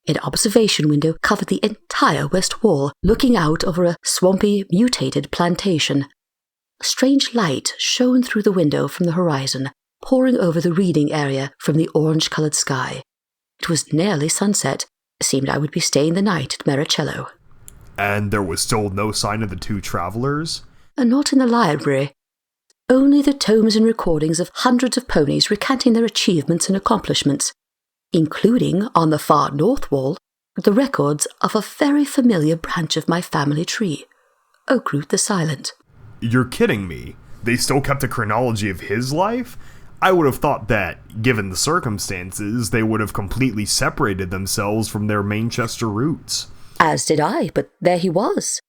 An observation window covered the entire west wall, looking out over a swampy, mutated plantation. A strange light shone through the window from the horizon, pouring over the reading area from the orange-coloured sky. It was nearly sunset. It seemed I would be staying the night at Maricello. And there was still no sign of the two travelers? Not in the library. Only the tomes and recordings of hundreds of ponies recanting their achievements and accomplishments, including, on the far north wall, the records of a very familiar branch of my family tree, Oakroot the Silent. You're kidding me. They still kept a chronology of his life? I would have thought that, given the circumstances, they would have completely separated themselves from their Manchester roots. As did I, but there he was.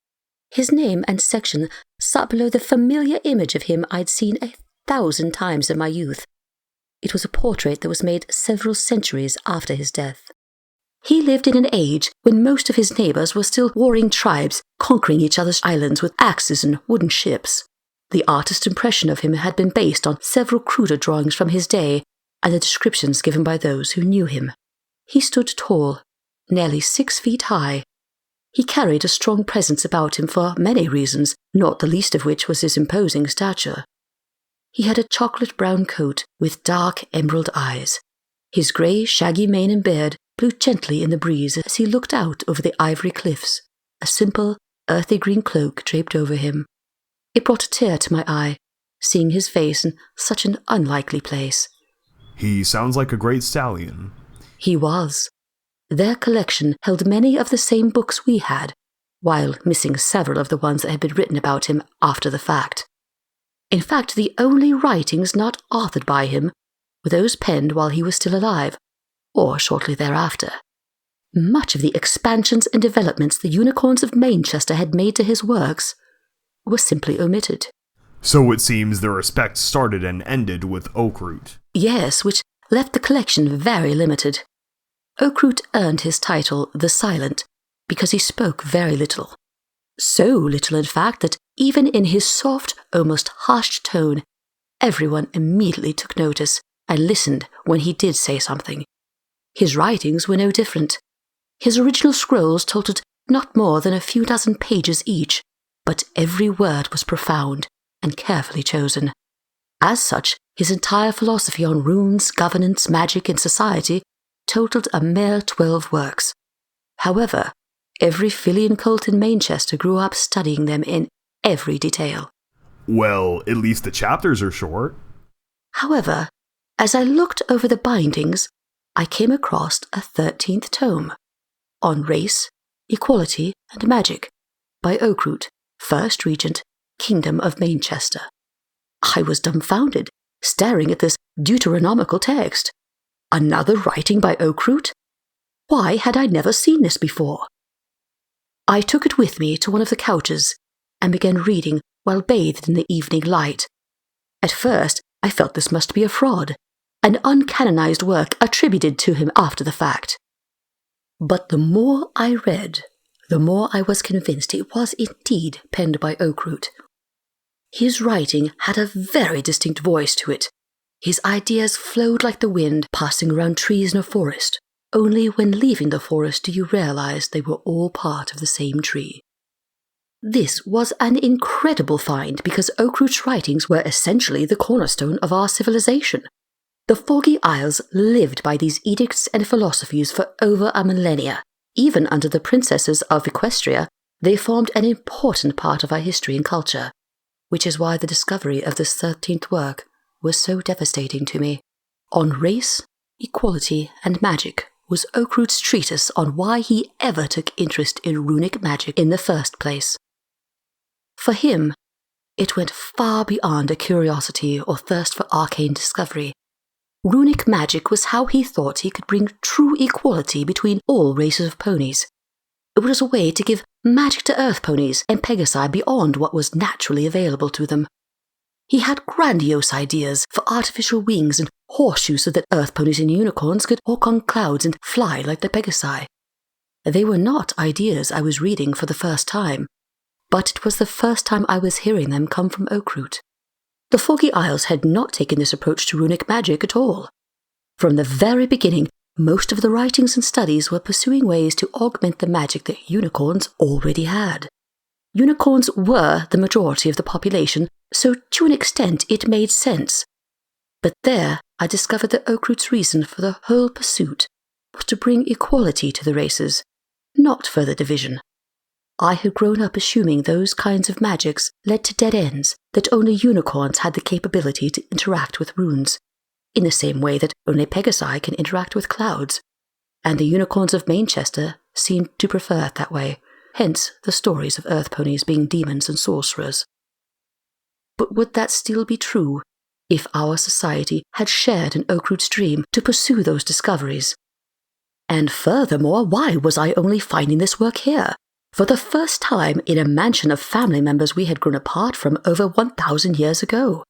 His name and section sat below the familiar image of him I'd seen 1,000 times in my youth. It was a portrait that was made several centuries after his death. He lived in an age when most of his neighbours were still warring tribes, conquering each other's islands with axes and wooden ships. The artist's impression of him had been based on several cruder drawings from his day and the descriptions given by those who knew him. He stood tall, nearly 6 feet high. He carried a strong presence about him for many reasons, not the least of which was his imposing stature. He had a chocolate-brown coat with dark emerald eyes. His grey, shaggy mane and beard blew gently in the breeze as he looked out over the ivory cliffs, a simple, earthy green cloak draped over him. It brought a tear to my eye, seeing his face in such an unlikely place. He sounds like a great stallion. He was. Their collection held many of the same books we had, while missing several of the ones that had been written about him after the fact. In fact, the only writings not authored by him were those penned while he was still alive, or shortly thereafter. Much of the expansions and developments the unicorns of Manchester had made to his works were simply omitted. So it seems the respect started and ended with Oakroot. Yes, which left the collection very limited. Oakroot earned his title the Silent because he spoke very little. So little, in fact, that even in his soft, almost harsh tone, everyone immediately took notice and listened when he did say something. His writings were no different. His original scrolls totaled not more than a few dozen pages each, but every word was profound and carefully chosen. As such, his entire philosophy on runes, governance, magic, and society totaled a mere 12 works. However, every filly and colt in Manchester grew up studying them in every detail. Well, at least the chapters are short. However, as I looked over the bindings, I came across a 13th tome, on Race, Equality, and Magic, by Oakroot, 1st Regent, Kingdom of Manchester. I was dumbfounded, staring at this deuteronomical text. Another writing by Oakroot? Why had I never seen this before? I took it with me to one of the couches and began reading while bathed in the evening light. At first, I felt this must be a fraud, an uncanonized work attributed to him after the fact. But the more I read, the more I was convinced it was indeed penned by Oakroot. His writing had a very distinct voice to it. His ideas flowed like the wind passing around trees in a forest. Only when leaving the forest do you realize they were all part of the same tree. This was an incredible find because Oakroot's writings were essentially the cornerstone of our civilization. The Foggy Isles lived by these edicts and philosophies for over a millennia. Even under the princesses of Equestria, they formed an important part of our history and culture, which is why the discovery of this 13th work was so devastating to me. On Race, Equality, and Magic was Oakroot's treatise on why he ever took interest in runic magic in the first place. For him, it went far beyond a curiosity or thirst for arcane discovery. Runic magic was how he thought he could bring true equality between all races of ponies. It was a way to give magic to earth ponies and Pegasi beyond what was naturally available to them. He had grandiose ideas for artificial wings and horseshoes so that earth ponies and unicorns could walk on clouds and fly like the Pegasi. They were not ideas I was reading for the first time, but it was the first time I was hearing them come from Oakroot. The Foggy Isles had not taken this approach to runic magic at all. From the very beginning, most of the writings and studies were pursuing ways to augment the magic that unicorns already had. Unicorns were the majority of the population, so to an extent it made sense. But there I discovered that Oakroot's reason for the whole pursuit was to bring equality to the races, not further division. I had grown up assuming those kinds of magics led to dead ends, that only unicorns had the capability to interact with runes, in the same way that only Pegasi can interact with clouds, and the unicorns of Manchester seemed to prefer it that way, hence the stories of earth ponies being demons and sorcerers. But would that still be true if our society had shared in Oakroot's dream to pursue those discoveries? And furthermore, why was I only finding this work here, for the first time in a mansion of family members we had grown apart from over 1,000 years ago?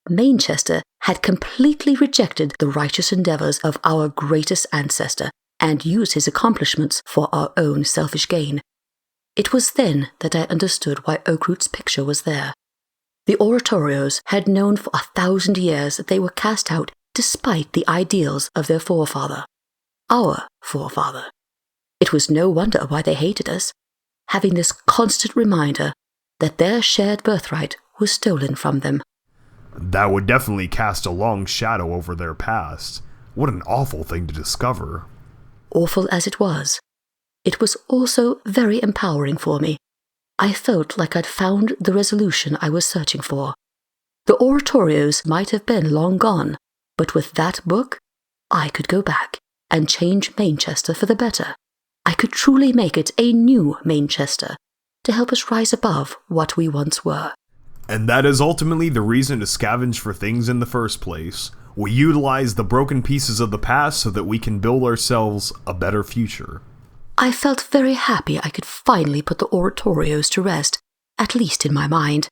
Manchester had completely rejected the righteous endeavors of our greatest ancestor and used his accomplishments for our own selfish gain. It was then that I understood why Oakroot's picture was there. The oratorios had known for 1,000 years that they were cast out despite the ideals of their forefather, our forefather. It was no wonder why they hated us, having this constant reminder that their shared birthright was stolen from them. That would definitely cast a long shadow over their past. What an awful thing to discover. Awful as it was also very empowering for me. I felt like I'd found the resolution I was searching for. The oratorios might have been long gone, but with that book, I could go back and change Manchester for the better. I could truly make it a new Manchester to help us rise above what we once were. And that is ultimately the reason to scavenge for things in the first place. We utilize the broken pieces of the past so that we can build ourselves a better future. I felt very happy I could finally put the oratorios to rest, at least in my mind.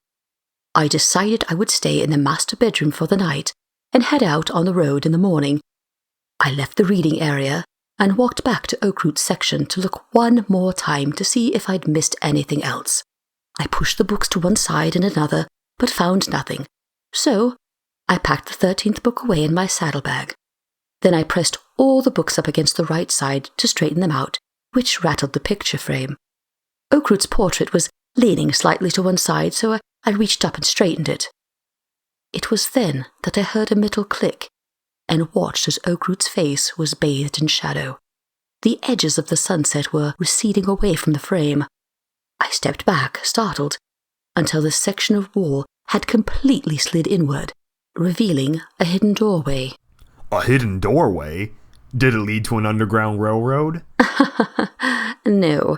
I decided I would stay in the master bedroom for the night and head out on the road in the morning. I left the reading area and walked back to Oakroot's section to look one more time to see if I'd missed anything else. I pushed the books to one side and another, but found nothing. So I packed the 13th book away in my saddlebag. Then I pressed all the books up against the right side to straighten them out, which rattled the picture frame. Oakroot's portrait was leaning slightly to one side, so I reached up and straightened it. It was then that I heard a metal click and watched as Oakroot's face was bathed in shadow. The edges of the sunset were receding away from the frame. I stepped back, startled, until the section of wall had completely slid inward, revealing a hidden doorway. A hidden doorway? Did it lead to an underground railroad? No.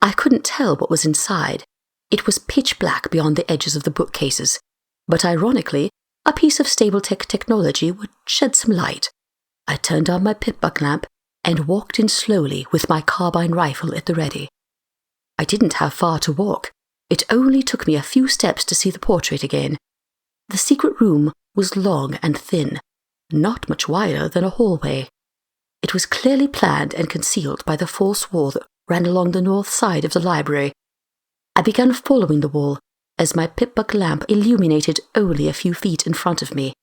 I couldn't tell what was inside. It was pitch black beyond the edges of the bookcases, but ironically, a piece of Stable-Tec technology would shed some light. I turned on my pip-buck lamp and walked in slowly with my carbine rifle at the ready. I didn't have far to walk. It only took me a few steps to see the portrait again. The secret room was long and thin, not much wider than a hallway. It was clearly planned and concealed by the false wall that ran along the north side of the library. I began following the wall as my pip-buck lamp illuminated only a few feet in front of me.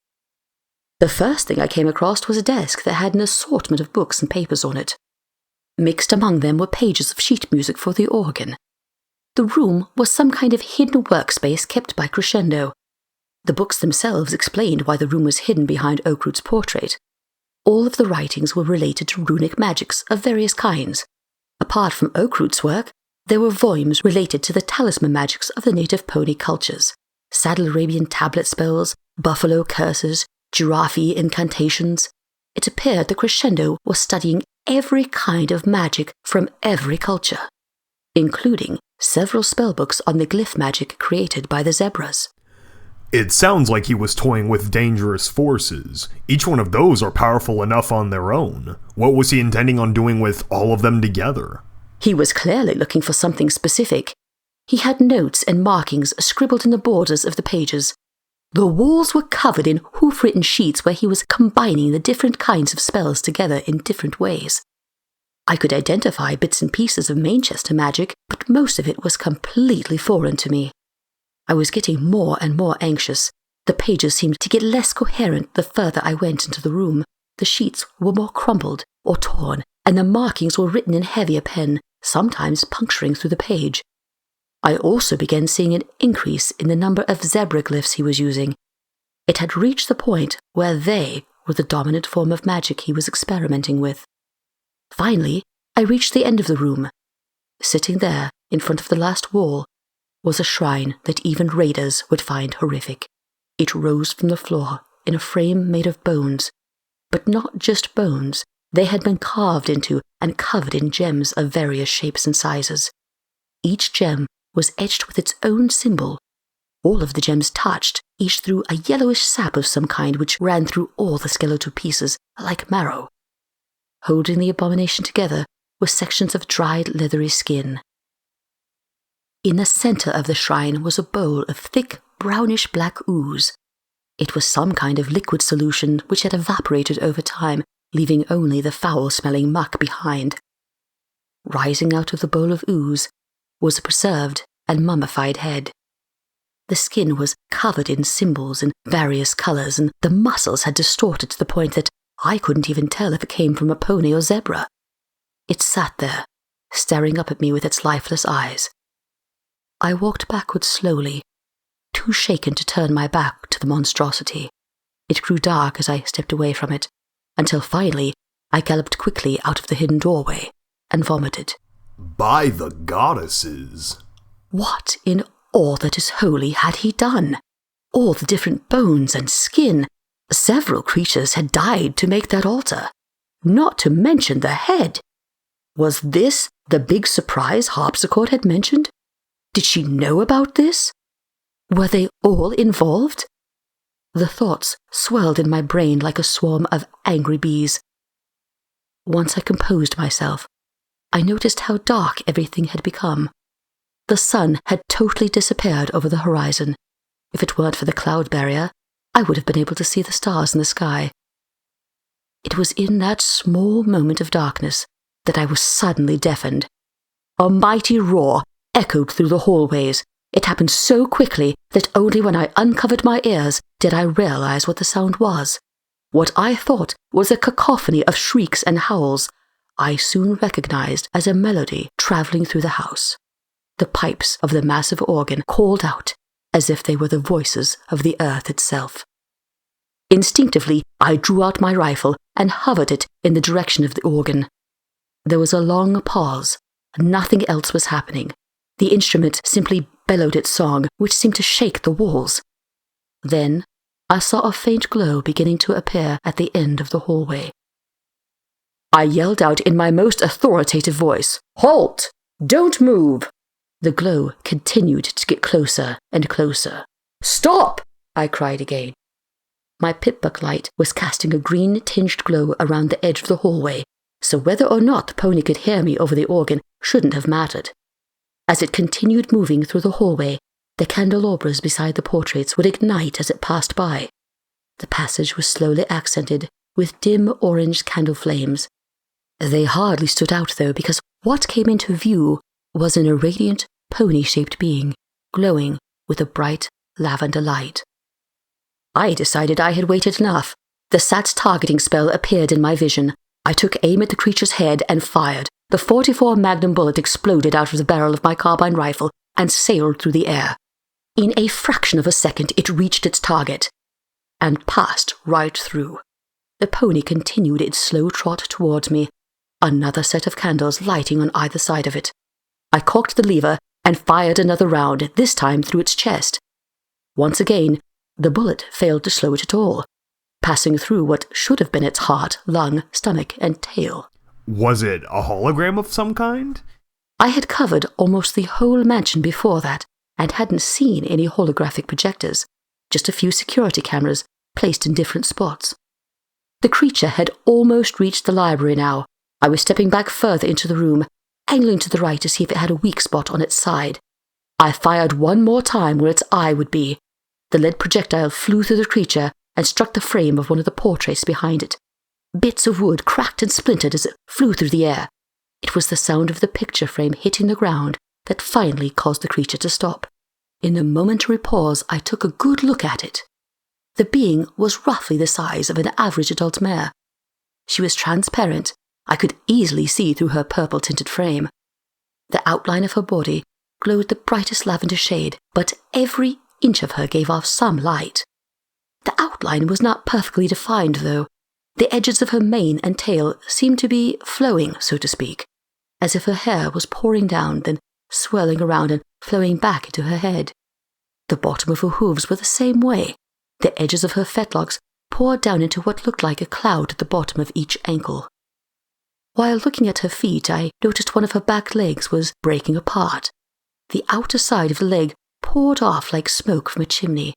The first thing I came across was a desk that had an assortment of books and papers on it. Mixed among them were pages of sheet music for the organ. The room was some kind of hidden workspace kept by Crescendo. The books themselves explained why the room was hidden behind Oakroot's portrait. All of the writings were related to runic magics of various kinds. Apart from Oakroot's work, there were volumes related to the talisman magics of the native pony cultures, Saddle Arabian tablet spells, buffalo curses, giraffe incantations. It appeared that Crescendo was studying every kind of magic from every culture, including several spellbooks on the glyph magic created by the zebras. It sounds like he was toying with dangerous forces. Each one of those are powerful enough on their own. What was he intending on doing with all of them together? He was clearly looking for something specific. He had notes and markings scribbled in the borders of the pages. The walls were covered in hoof-written sheets where he was combining the different kinds of spells together in different ways. I could identify bits and pieces of Manchester magic, but most of it was completely foreign to me. I was getting more and more anxious. The pages seemed to get less coherent the further I went into the room. The sheets were more crumpled or torn, and the markings were written in heavier pen, sometimes puncturing through the page. I also began seeing an increase in the number of zebra glyphs he was using. It had reached the point where they were the dominant form of magic he was experimenting with. Finally, I reached the end of the room. Sitting there, in front of the last wall, was a shrine that even raiders would find horrific. It rose from the floor in a frame made of bones, but not just bones. They had been carved into and covered in gems of various shapes and sizes. Each gem was etched with its own symbol. All of the gems touched, each through a yellowish sap of some kind which ran through all the skeletal pieces like marrow. Holding the abomination together were sections of dried leathery skin. In the center of the shrine was a bowl of thick, brownish-black ooze. It was some kind of liquid solution which had evaporated over time, leaving only the foul-smelling muck behind. Rising out of the bowl of ooze was a preserved and mummified head. The skin was covered in symbols in various colors, and the muscles had distorted to the point that I couldn't even tell if it came from a pony or zebra. It sat there, staring up at me with its lifeless eyes. I walked backwards slowly, too shaken to turn my back to the monstrosity. It grew dark as I stepped away from it, until finally I galloped quickly out of the hidden doorway and vomited. By the goddesses! What in all that is holy had he done? All the different bones and skin. Several creatures had died to make that altar, not to mention the head. Was this the big surprise Harpsichord had mentioned? Did she know about this? Were they all involved? The thoughts swirled in my brain like a swarm of angry bees. Once I composed myself, I noticed how dark everything had become. The sun had totally disappeared over the horizon. If it weren't for the cloud barrier, I would have been able to see the stars in the sky. It was in that small moment of darkness that I was suddenly deafened. A mighty roar echoed through the hallways. It happened so quickly that only when I uncovered my ears did I realize what the sound was. What I thought was a cacophony of shrieks and howls, I soon recognized as a melody traveling through the house. The pipes of the massive organ called out as if they were the voices of the earth itself. Instinctively, I drew out my rifle and hovered it in the direction of the organ. There was a long pause. Nothing else was happening. The instrument simply bellowed its song, which seemed to shake the walls. Then I saw a faint glow beginning to appear at the end of the hallway. I yelled out in my most authoritative voice, "Halt! Don't move!" The glow continued to get closer and closer. "Stop!" I cried again. My pip-buck light was casting a green-tinged glow around the edge of the hallway, so whether or not the pony could hear me over the organ shouldn't have mattered. As it continued moving through the hallway, the candelabras beside the portraits would ignite as it passed by. The passage was slowly accented with dim orange candle flames. They hardly stood out, though, because what came into view was an irradiant, pony-shaped being, glowing with a bright lavender light. I decided I had waited enough. The Sat's targeting spell appeared in my vision. I took aim at the creature's head and fired. The .44 Magnum bullet exploded out of the barrel of my carbine rifle and sailed through the air. In a fraction of a second, it reached its target and passed right through. The pony continued its slow trot towards me, another set of candles lighting on either side of it. I cocked the lever and fired another round, this time through its chest. Once again, the bullet failed to slow it at all, passing through what should have been its heart, lung, stomach, and tail. Was it a hologram of some kind? I had covered almost the whole mansion before that, and hadn't seen any holographic projectors, just a few security cameras placed in different spots. The creature had almost reached the library now. I was stepping back further into the room, angling to the right to see if it had a weak spot on its side. I fired one more time where its eye would be. The lead projectile flew through the creature and struck the frame of one of the portraits behind it. Bits of wood cracked and splintered as it flew through the air. It was the sound of the picture frame hitting the ground that finally caused the creature to stop. In a momentary pause, I took a good look at it. The being was roughly the size of an average adult mare. She was transparent. I could easily see through her purple-tinted frame. The outline of her body glowed the brightest lavender shade, but every inch of her gave off some light. The outline was not perfectly defined, though. The edges of her mane and tail seemed to be flowing, so to speak, as if her hair was pouring down, then swirling around and flowing back into her head. The bottom of her hooves were the same way. The edges of her fetlocks poured down into what looked like a cloud at the bottom of each ankle. While looking at her feet, I noticed one of her back legs was breaking apart. The outer side of the leg poured off like smoke from a chimney.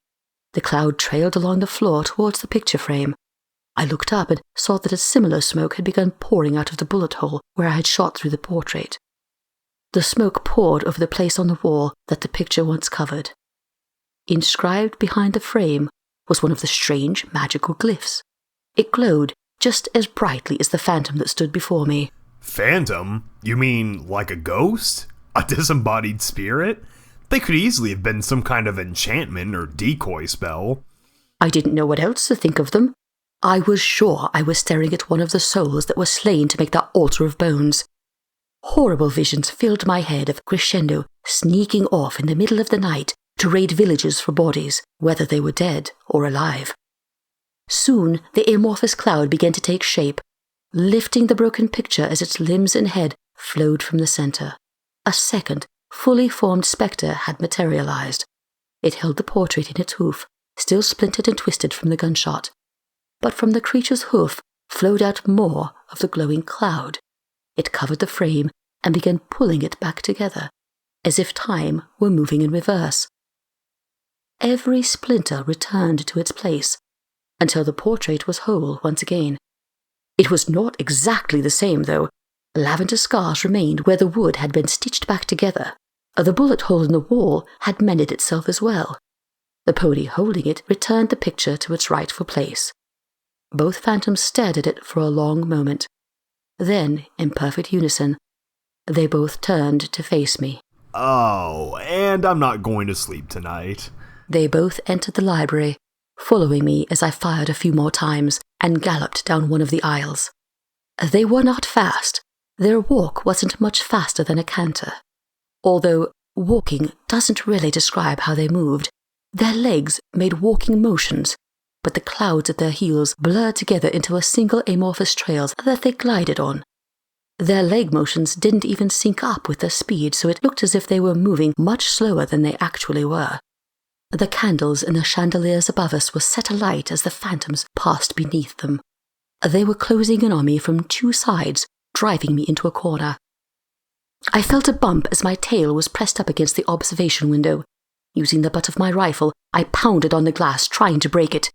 The cloud trailed along the floor towards the picture frame. I looked up and saw that a similar smoke had begun pouring out of the bullet hole where I had shot through the portrait. The smoke poured over the place on the wall that the picture once covered. Inscribed behind the frame was one of the strange magical glyphs. It glowed just as brightly as the phantom that stood before me. Phantom? You mean like a ghost? A disembodied spirit? They could easily have been some kind of enchantment or decoy spell. I didn't know what else to think of them. I was sure I was staring at one of the souls that were slain to make that altar of bones. Horrible visions filled my head of Crescendo sneaking off in the middle of the night to raid villages for bodies, whether they were dead or alive. Soon the amorphous cloud began to take shape, lifting the broken picture as its limbs and head flowed from the center. A second, fully formed spectre had materialized. It held the portrait in its hoof, still splintered and twisted from the gunshot. But from the creature's hoof flowed out more of the glowing cloud. It covered the frame and began pulling it back together, as if time were moving in reverse. Every splinter returned to its place, until the portrait was whole once again. It was not exactly the same, though. Lavender scars remained where the wood had been stitched back together. The bullet hole in the wall had mended itself as well. The pony holding it returned the picture to its rightful place. Both phantoms stared at it for a long moment. Then, in perfect unison, they both turned to face me. Oh, and I'm not going to sleep tonight. They both entered the library, following me as I fired a few more times and galloped down one of the aisles. They were not fast. Their walk wasn't much faster than a canter. Although walking doesn't really describe how they moved, their legs made walking motions, but the clouds at their heels blurred together into a single amorphous trail that they glided on. Their leg motions didn't even sync up with their speed, so it looked as if they were moving much slower than they actually were. The candles in the chandeliers above us were set alight as the phantoms passed beneath them. They were closing in on me from two sides, driving me into a corner. I felt a bump as my tail was pressed up against the observation window. Using the butt of my rifle, I pounded on the glass, trying to break it.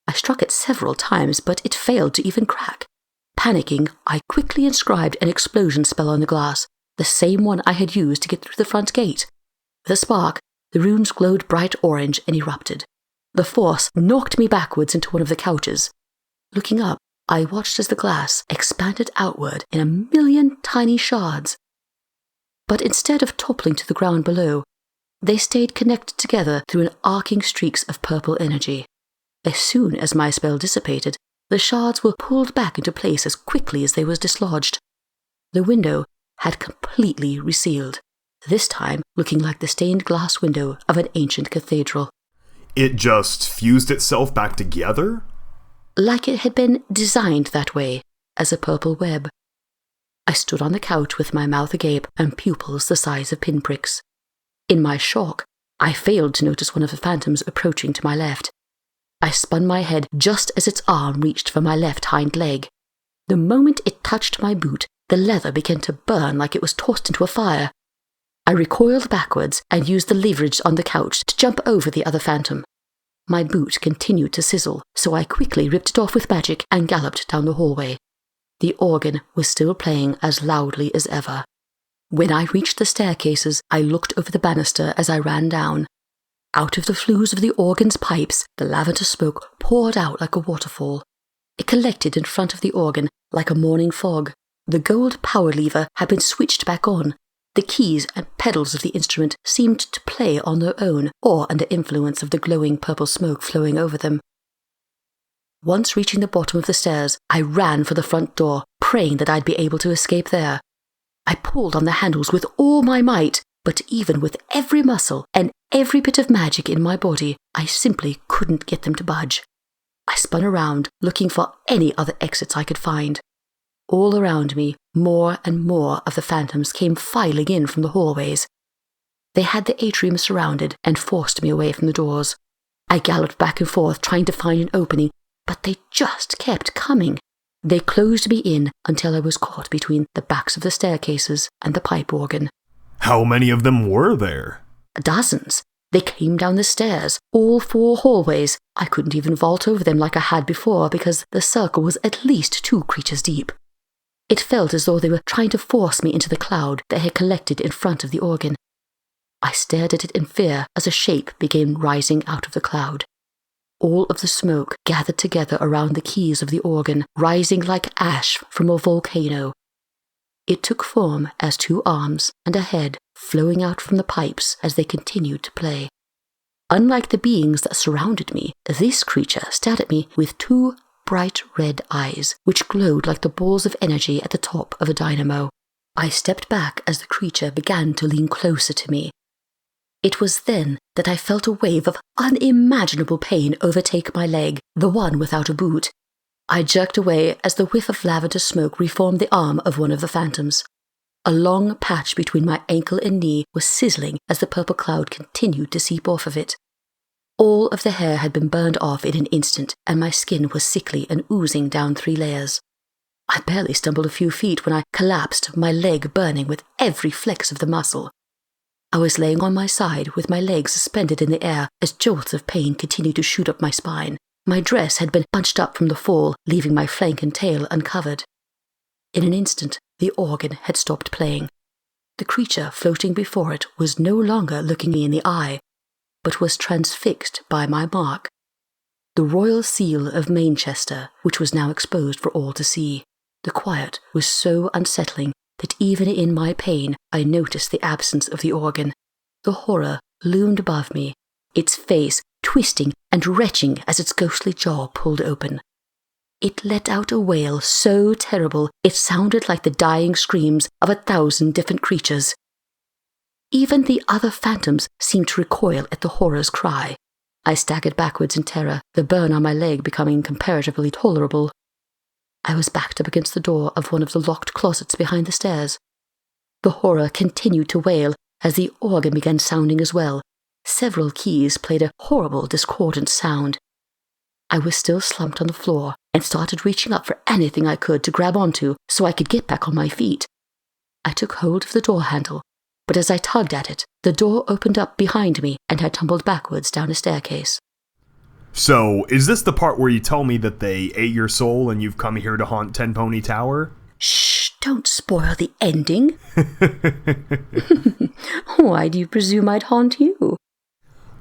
I struck it several times, but it failed to even crack. Panicking, I quickly inscribed an explosion spell on the glass, the same one I had used to get through the front gate. With a spark, the runes glowed bright orange and erupted. The force knocked me backwards into one of the couches. Looking up, I watched as the glass expanded outward in a million tiny shards. But instead of toppling to the ground below, they stayed connected together through an arcing streaks of purple energy. As soon as my spell dissipated, the shards were pulled back into place as quickly as they were dislodged. The window had completely resealed, this time looking like the stained glass window of an ancient cathedral. It just fused itself back together? Like it had been designed that way, as a purple web. I stood on the couch with my mouth agape and pupils the size of pinpricks. In my shock, I failed to notice one of the phantoms approaching to my left. I spun my head just as its arm reached for my left hind leg. The moment it touched my boot, the leather began to burn like it was tossed into a fire. I recoiled backwards and used the leverage on the couch to jump over the other phantom. My boot continued to sizzle, so I quickly ripped it off with magic and galloped down the hallway. The organ was still playing as loudly as ever. When I reached the staircases, I looked over the banister as I ran down. Out of the flues of the organ's pipes, the lavender smoke poured out like a waterfall. It collected in front of the organ like a morning fog. The gold power lever had been switched back on. The keys and pedals of the instrument seemed to play on their own or under influence of the glowing purple smoke flowing over them. Once reaching the bottom of the stairs, I ran for the front door, praying that I'd be able to escape there. I pulled on the handles with all my might, But even with every muscle and every bit of magic in my body, I simply couldn't get them to budge. I spun around, looking for any other exits I could find. All around me, more and more of the phantoms came filing in from the hallways. They had the atrium surrounded and forced me away from the doors. I galloped back and forth trying to find an opening, but they just kept coming. They closed me in until I was caught between the backs of the staircases and the pipe organ. How many of them were there? Dozens. They came down the stairs, all 4 hallways. I couldn't even vault over them like I had before because the circle was at least 2 creatures deep. It felt as though they were trying to force me into the cloud that had collected in front of the organ. I stared at it in fear as a shape began rising out of the cloud. All of the smoke gathered together around the keys of the organ, rising like ash from a volcano. It took form as 2 arms and a head flowing out from the pipes as they continued to play. Unlike the beings that surrounded me, this creature stared at me with 2 bright red eyes, which glowed like the balls of energy at the top of a dynamo. I stepped back as the creature began to lean closer to me. It was then that I felt a wave of unimaginable pain overtake my leg, the one without a boot. I jerked away as the whiff of lavender smoke reformed the arm of one of the phantoms. A long patch between my ankle and knee was sizzling as the purple cloud continued to seep off of it. All of the hair had been burned off in an instant, and my skin was sickly and oozing down 3 layers. I barely stumbled a few feet when I collapsed, my leg burning with every flex of the muscle. I was laying on my side with my legs suspended in the air as jolts of pain continued to shoot up my spine. My dress had been bunched up from the fall, leaving my flank and tail uncovered. In an instant, the organ had stopped playing. The creature floating before it was no longer looking me in the eye, but was transfixed by my mark. The royal seal of Manchester, which was now exposed for all to see. The quiet was so unsettling that even in my pain I noticed the absence of the organ. The horror loomed above me, its face twisting and retching as its ghostly jaw pulled open. It let out a wail so terrible it sounded like the dying screams of 1,000 different creatures. Even the other phantoms seemed to recoil at the horror's cry. I staggered backwards in terror, the burn on my leg becoming comparatively tolerable. I was backed up against the door of one of the locked closets behind the stairs. The horror continued to wail as the organ began sounding as well. Several keys played a horrible, discordant sound. I was still slumped on the floor and started reaching up for anything I could to grab onto so I could get back on my feet. I took hold of the door handle, but as I tugged at it, the door opened up behind me and I tumbled backwards down a staircase. So, is this the part where you tell me that they ate your soul and you've come here to haunt Ten Pony Tower? Shh, don't spoil the ending. Why do you presume I'd haunt you?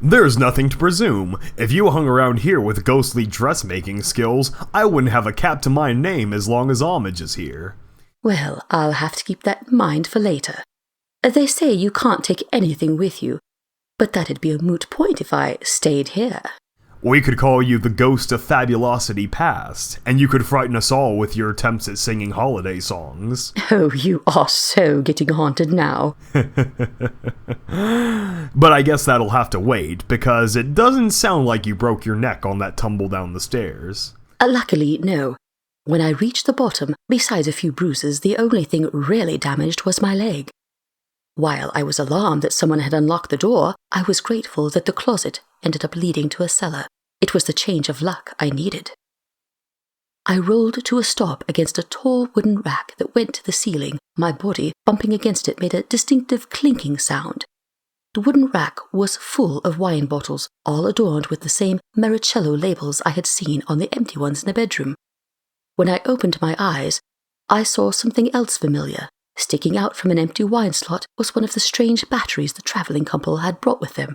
There's nothing to presume. If you hung around here with ghostly dressmaking skills, I wouldn't have a cap to my name as long as Homage is here. Well, I'll have to keep that in mind for later. They say you can't take anything with you, but that'd be a moot point if I stayed here. We could call you the Ghost of Fabulosity Past, and you could frighten us all with your attempts at singing holiday songs. Oh, you are so getting haunted now. But I guess that'll have to wait, because it doesn't sound like you broke your neck on that tumble down the stairs. Luckily, no. When I reached the bottom, besides a few bruises, the only thing really damaged was my leg. While I was alarmed that someone had unlocked the door, I was grateful that the closet ended up leading to a cellar. It was the change of luck I needed. I rolled to a stop against a tall wooden rack that went to the ceiling. My body, bumping against it, made a distinctive clinking sound. The wooden rack was full of wine bottles, all adorned with the same Maricello labels I had seen on the empty ones in the bedroom. When I opened my eyes, I saw something else familiar. Sticking out from an empty wine slot was one of the strange batteries the traveling couple had brought with them.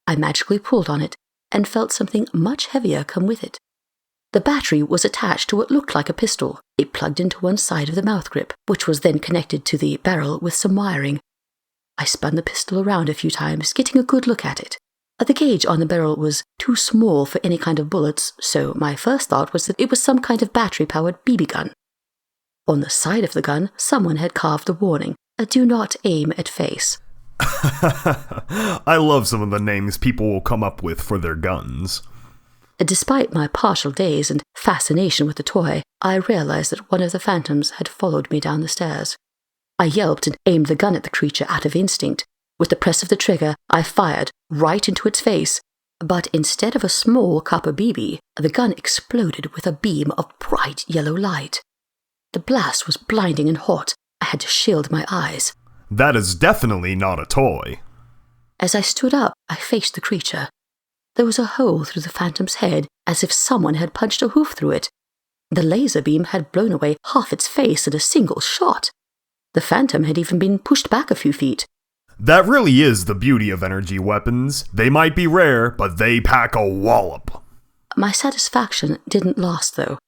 I magically pulled on it and felt something much heavier come with it. The battery was attached to what looked like a pistol. It plugged into one side of the mouth grip, which was then connected to the barrel with some wiring. I spun the pistol around a few times, getting a good look at it. The gauge on the barrel was too small for any kind of bullets, so my first thought was that it was some kind of battery-powered BB gun. On the side of the gun, someone had carved the warning, "Do not aim at face." I love some of the names people will come up with for their guns. Despite my partial daze and fascination with the toy, I realized that one of the phantoms had followed me down the stairs. I yelped and aimed the gun at the creature out of instinct. With the press of the trigger, I fired right into its face. But instead of a small copper BB, the gun exploded with a beam of bright yellow light. The blast was blinding and hot. I had to shield my eyes. That is definitely not a toy. As I stood up, I faced the creature. There was a hole through the phantom's head, as if someone had punched a hoof through it. The laser beam had blown away half its face in a single shot. The phantom had even been pushed back a few feet. That really is the beauty of energy weapons. They might be rare, but they pack a wallop. My satisfaction didn't last, though.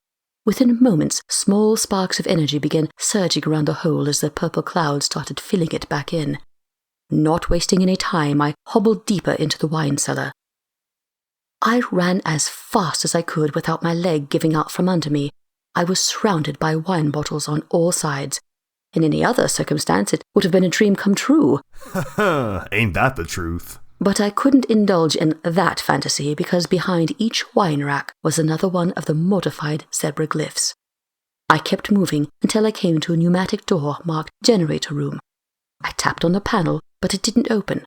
Within moments, small sparks of energy began surging around the hole as the purple cloud started filling it back in. Not wasting any time, I hobbled deeper into the wine cellar. I ran as fast as I could without my leg giving out from under me. I was surrounded by wine bottles on all sides. In any other circumstance, it would have been a dream come true. Ain't that the truth? But I couldn't indulge in that fantasy because behind each wine rack was another one of the mortified zebra glyphs. I kept moving until I came to a pneumatic door marked Generator Room. I tapped on the panel, but it didn't open.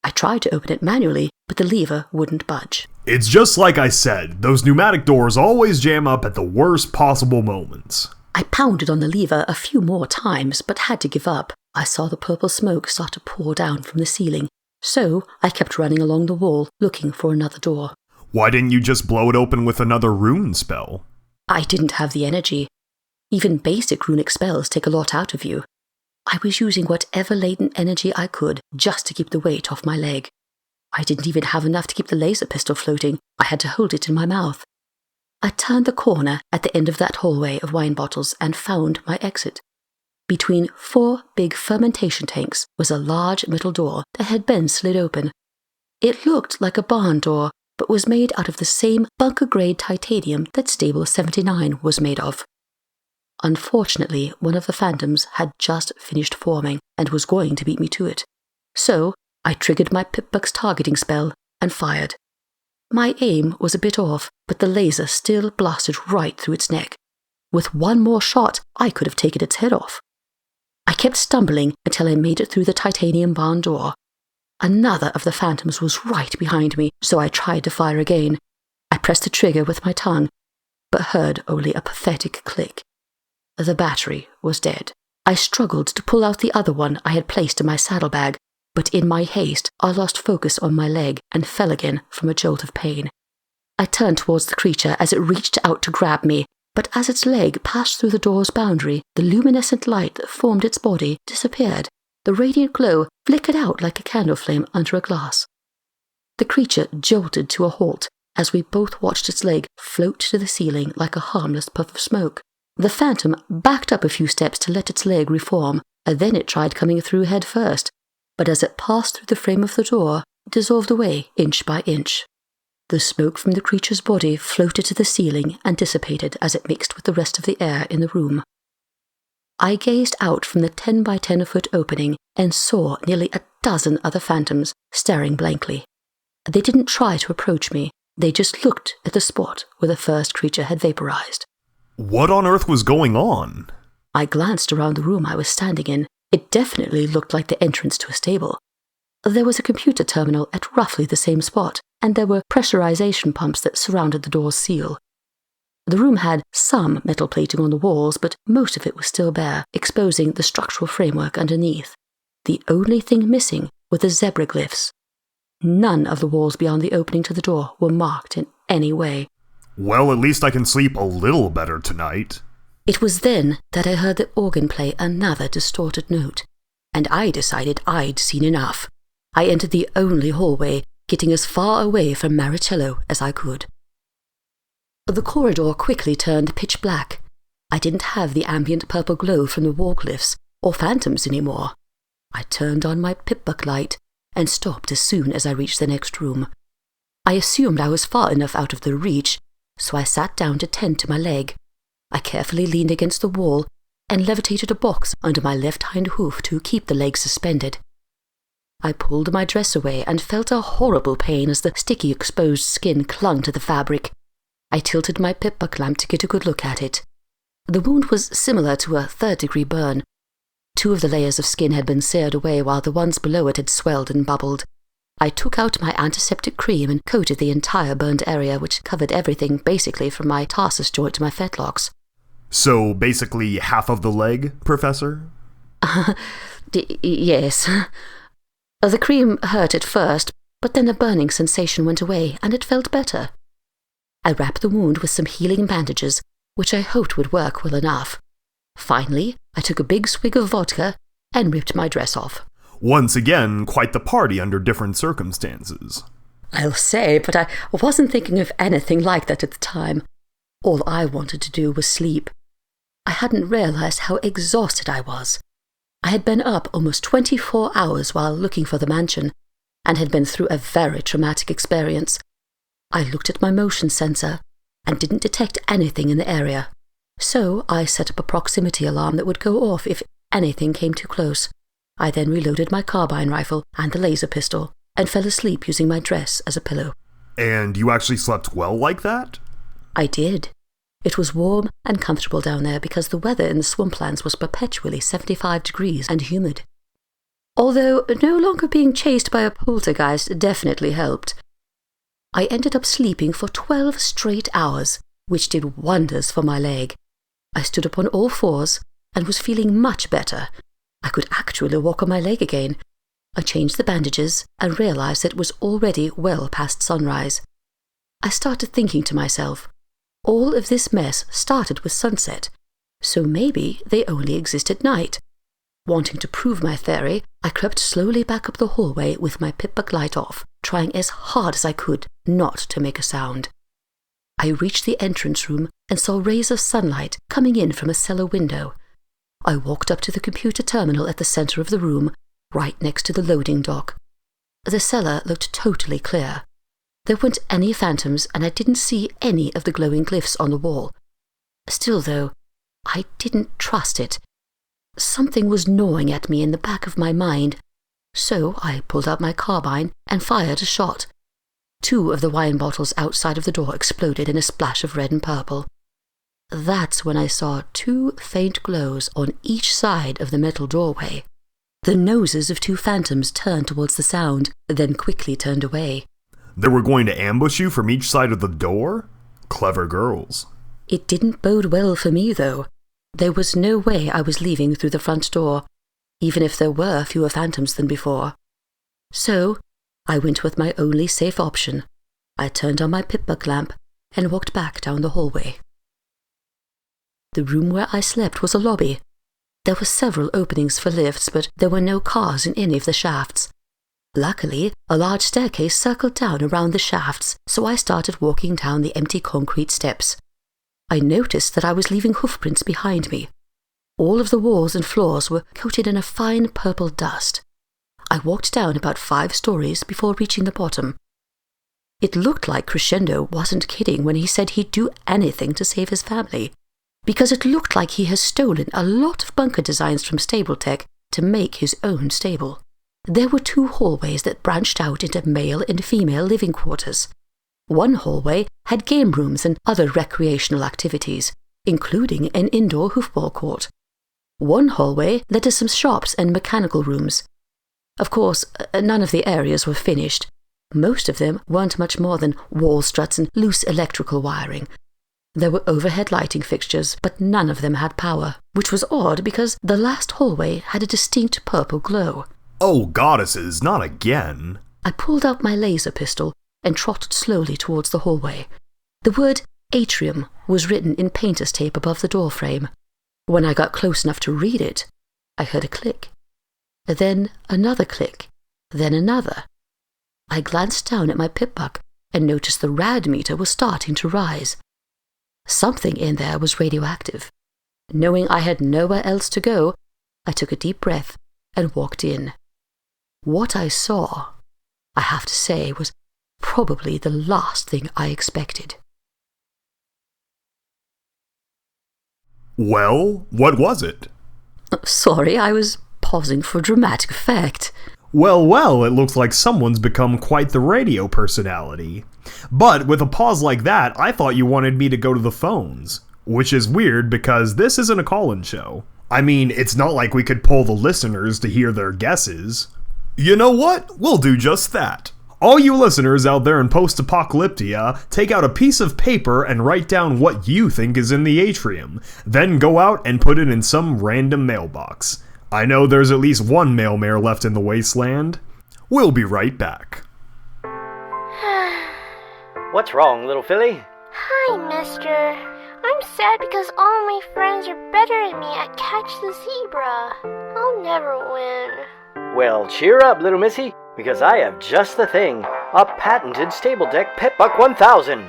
I tried to open it manually, but the lever wouldn't budge. It's just like I said, those pneumatic doors always jam up at the worst possible moments. I pounded on the lever a few more times, but had to give up. I saw the purple smoke start to pour down from the ceiling, so I kept running along the wall, looking for another door. Why didn't you just blow it open with another rune spell? I didn't have the energy. Even basic runic spells take a lot out of you. I was using whatever latent energy I could just to keep the weight off my leg. I didn't even have enough to keep the laser pistol floating. I had to hold it in my mouth. I turned the corner at the end of that hallway of wine bottles and found my exit. Between 4 big fermentation tanks was a large metal door that had been slid open. It looked like a barn door, but was made out of the same bunker-grade titanium that Stable-79 was made of. Unfortunately, one of the phantoms had just finished forming and was going to beat me to it. So I triggered my Pip-Buck's targeting spell and fired. My aim was a bit off, but the laser still blasted right through its neck. With one more shot, I could have taken its head off. I kept stumbling until I made it through the titanium barn door. Another of the phantoms was right behind me, so I tried to fire again. I pressed the trigger with my tongue, but heard only a pathetic click. The battery was dead. I struggled to pull out the other one I had placed in my saddlebag, but in my haste, I lost focus on my leg and fell again from a jolt of pain. I turned towards the creature as it reached out to grab me, but as its leg passed through the door's boundary, the luminescent light that formed its body disappeared. The radiant glow flickered out like a candle flame under a glass. The creature jolted to a halt as we both watched its leg float to the ceiling like a harmless puff of smoke. The phantom backed up a few steps to let its leg reform, and then it tried coming through head first, but as it passed through the frame of the door, it dissolved away inch by inch. The smoke from the creature's body floated to the ceiling and dissipated as it mixed with the rest of the air in the room. I gazed out from the 10 by 10 foot opening and saw nearly a dozen other phantoms staring blankly. They didn't try to approach me, they just looked at the spot where the first creature had vaporized. What on earth was going on? I glanced around the room I was standing in. It definitely looked like the entrance to a stable. There was a computer terminal at roughly the same spot, and there were pressurization pumps that surrounded the door's seal. The room had some metal plating on the walls, but most of it was still bare, exposing the structural framework underneath. The only thing missing were the zebra glyphs. None of the walls beyond the opening to the door were marked in any way. Well, at least I can sleep a little better tonight. It was then that I heard the organ play another distorted note, and I decided I'd seen enough. I entered the only hallway, getting as far away from Maricello as I could. The corridor quickly turned pitch black. I didn't have the ambient purple glow from the wall glyphs or phantoms anymore. I turned on my Pip-Buck light and stopped as soon as I reached the next room. I assumed I was far enough out of their reach, so I sat down to tend to my leg. I carefully leaned against the wall and levitated a box under my left hind hoof to keep the leg suspended. I pulled my dress away and felt a horrible pain as the sticky exposed skin clung to the fabric. I tilted my pip-buck lamp to get a good look at it. The wound was similar to a third-degree burn. 2 of the layers of skin had been seared away while the ones below it had swelled and bubbled. I took out my antiseptic cream and coated the entire burned area, which covered everything basically from my tarsus joint to my fetlocks. So basically half of the leg, Professor? Yes. The cream hurt at first, but then the burning sensation went away and it felt better. I wrapped the wound with some healing bandages, which I hoped would work well enough. Finally, I took a big swig of vodka and ripped my dress off. Once again, quite the party under different circumstances. I'll say, but I wasn't thinking of anything like that at the time. All I wanted to do was sleep. I hadn't realized how exhausted I was. I had been up almost 24 hours while looking for the mansion, and had been through a very traumatic experience. I looked at my motion sensor and didn't detect anything in the area. So I set up a proximity alarm that would go off if anything came too close. I then reloaded my carbine rifle and the laser pistol, and fell asleep using my dress as a pillow. And you actually slept well like that? I did. It was warm and comfortable down there because the weather in the swamplands was perpetually 75 degrees and humid. Although no longer being chased by a poltergeist definitely helped. I ended up sleeping for 12 straight hours, which did wonders for my leg. I stood up on all fours and was feeling much better. I could actually walk on my leg again. I changed the bandages and realized that it was already well past sunrise. I started thinking to myself, all of this mess started with sunset, so maybe they only exist at night. Wanting to prove my theory, I crept slowly back up the hallway with my pip-buck light off, trying as hard as I could not to make a sound. I reached the entrance room and saw rays of sunlight coming in from a cellar window. I walked up to the computer terminal at the center of the room, right next to the loading dock. The cellar looked totally clear. There weren't any phantoms, and I didn't see any of the glowing glyphs on the wall. Still, though, I didn't trust it. Something was gnawing at me in the back of my mind, so I pulled out my carbine and fired a shot. 2 of the wine bottles outside of the door exploded in a splash of red and purple. That's when I saw 2 faint glows on each side of the metal doorway. The noses of 2 phantoms turned towards the sound, then quickly turned away. They were going to ambush you from each side of the door? Clever girls. It didn't bode well for me, though. There was no way I was leaving through the front door, even if there were fewer phantoms than before. So, I went with my only safe option. I turned on my pip-buck lamp and walked back down the hallway. The room where I slept was a lobby. There were several openings for lifts, but there were no cars in any of the shafts. Luckily, a large staircase circled down around the shafts, so I started walking down the empty concrete steps. I noticed that I was leaving hoofprints behind me. All of the walls and floors were coated in a fine purple dust. I walked down about 5 stories before reaching the bottom. It looked like Crescendo wasn't kidding when he said he'd do anything to save his family, because it looked like he has stolen a lot of bunker designs from Stable-Tec to make his own stable. There were 2 hallways that branched out into male and female living quarters. One hallway had game rooms and other recreational activities, including an indoor hoofball court. One hallway led to some shops and mechanical rooms. Of course, none of the areas were finished. Most of them weren't much more than wall struts and loose electrical wiring. There were overhead lighting fixtures, but none of them had power, which was odd because the last hallway had a distinct purple glow. Oh, goddesses, not again. I pulled out my laser pistol and trotted slowly towards the hallway. The word atrium was written in painter's tape above the doorframe. When I got close enough to read it, I heard a click. Then another click. Then another. I glanced down at my pip-buck and noticed the rad meter was starting to rise. Something in there was radioactive. Knowing I had nowhere else to go, I took a deep breath and walked in. What I saw, I have to say, was probably the last thing I expected. Well, what was it? Sorry, I was pausing for dramatic effect. Well, it looks like someone's become quite the radio personality. But with a pause like that, I thought you wanted me to go to the phones. Which is weird because this isn't a call-in show. I mean, it's not like we could poll the listeners to hear their guesses. You know what? We'll do just that. All you listeners out there in post-apocalyptia, take out a piece of paper and write down what you think is in the atrium. Then go out and put it in some random mailbox. I know there's at least one mail-mare left in the wasteland. We'll be right back. What's wrong, little filly? Hi, mister. I'm sad because all my friends are better than me at Catch the Zebra. I'll never win. Well, cheer up, little missy, because I have just the thing. A patented Stable-Tec Pip-Buck 1000.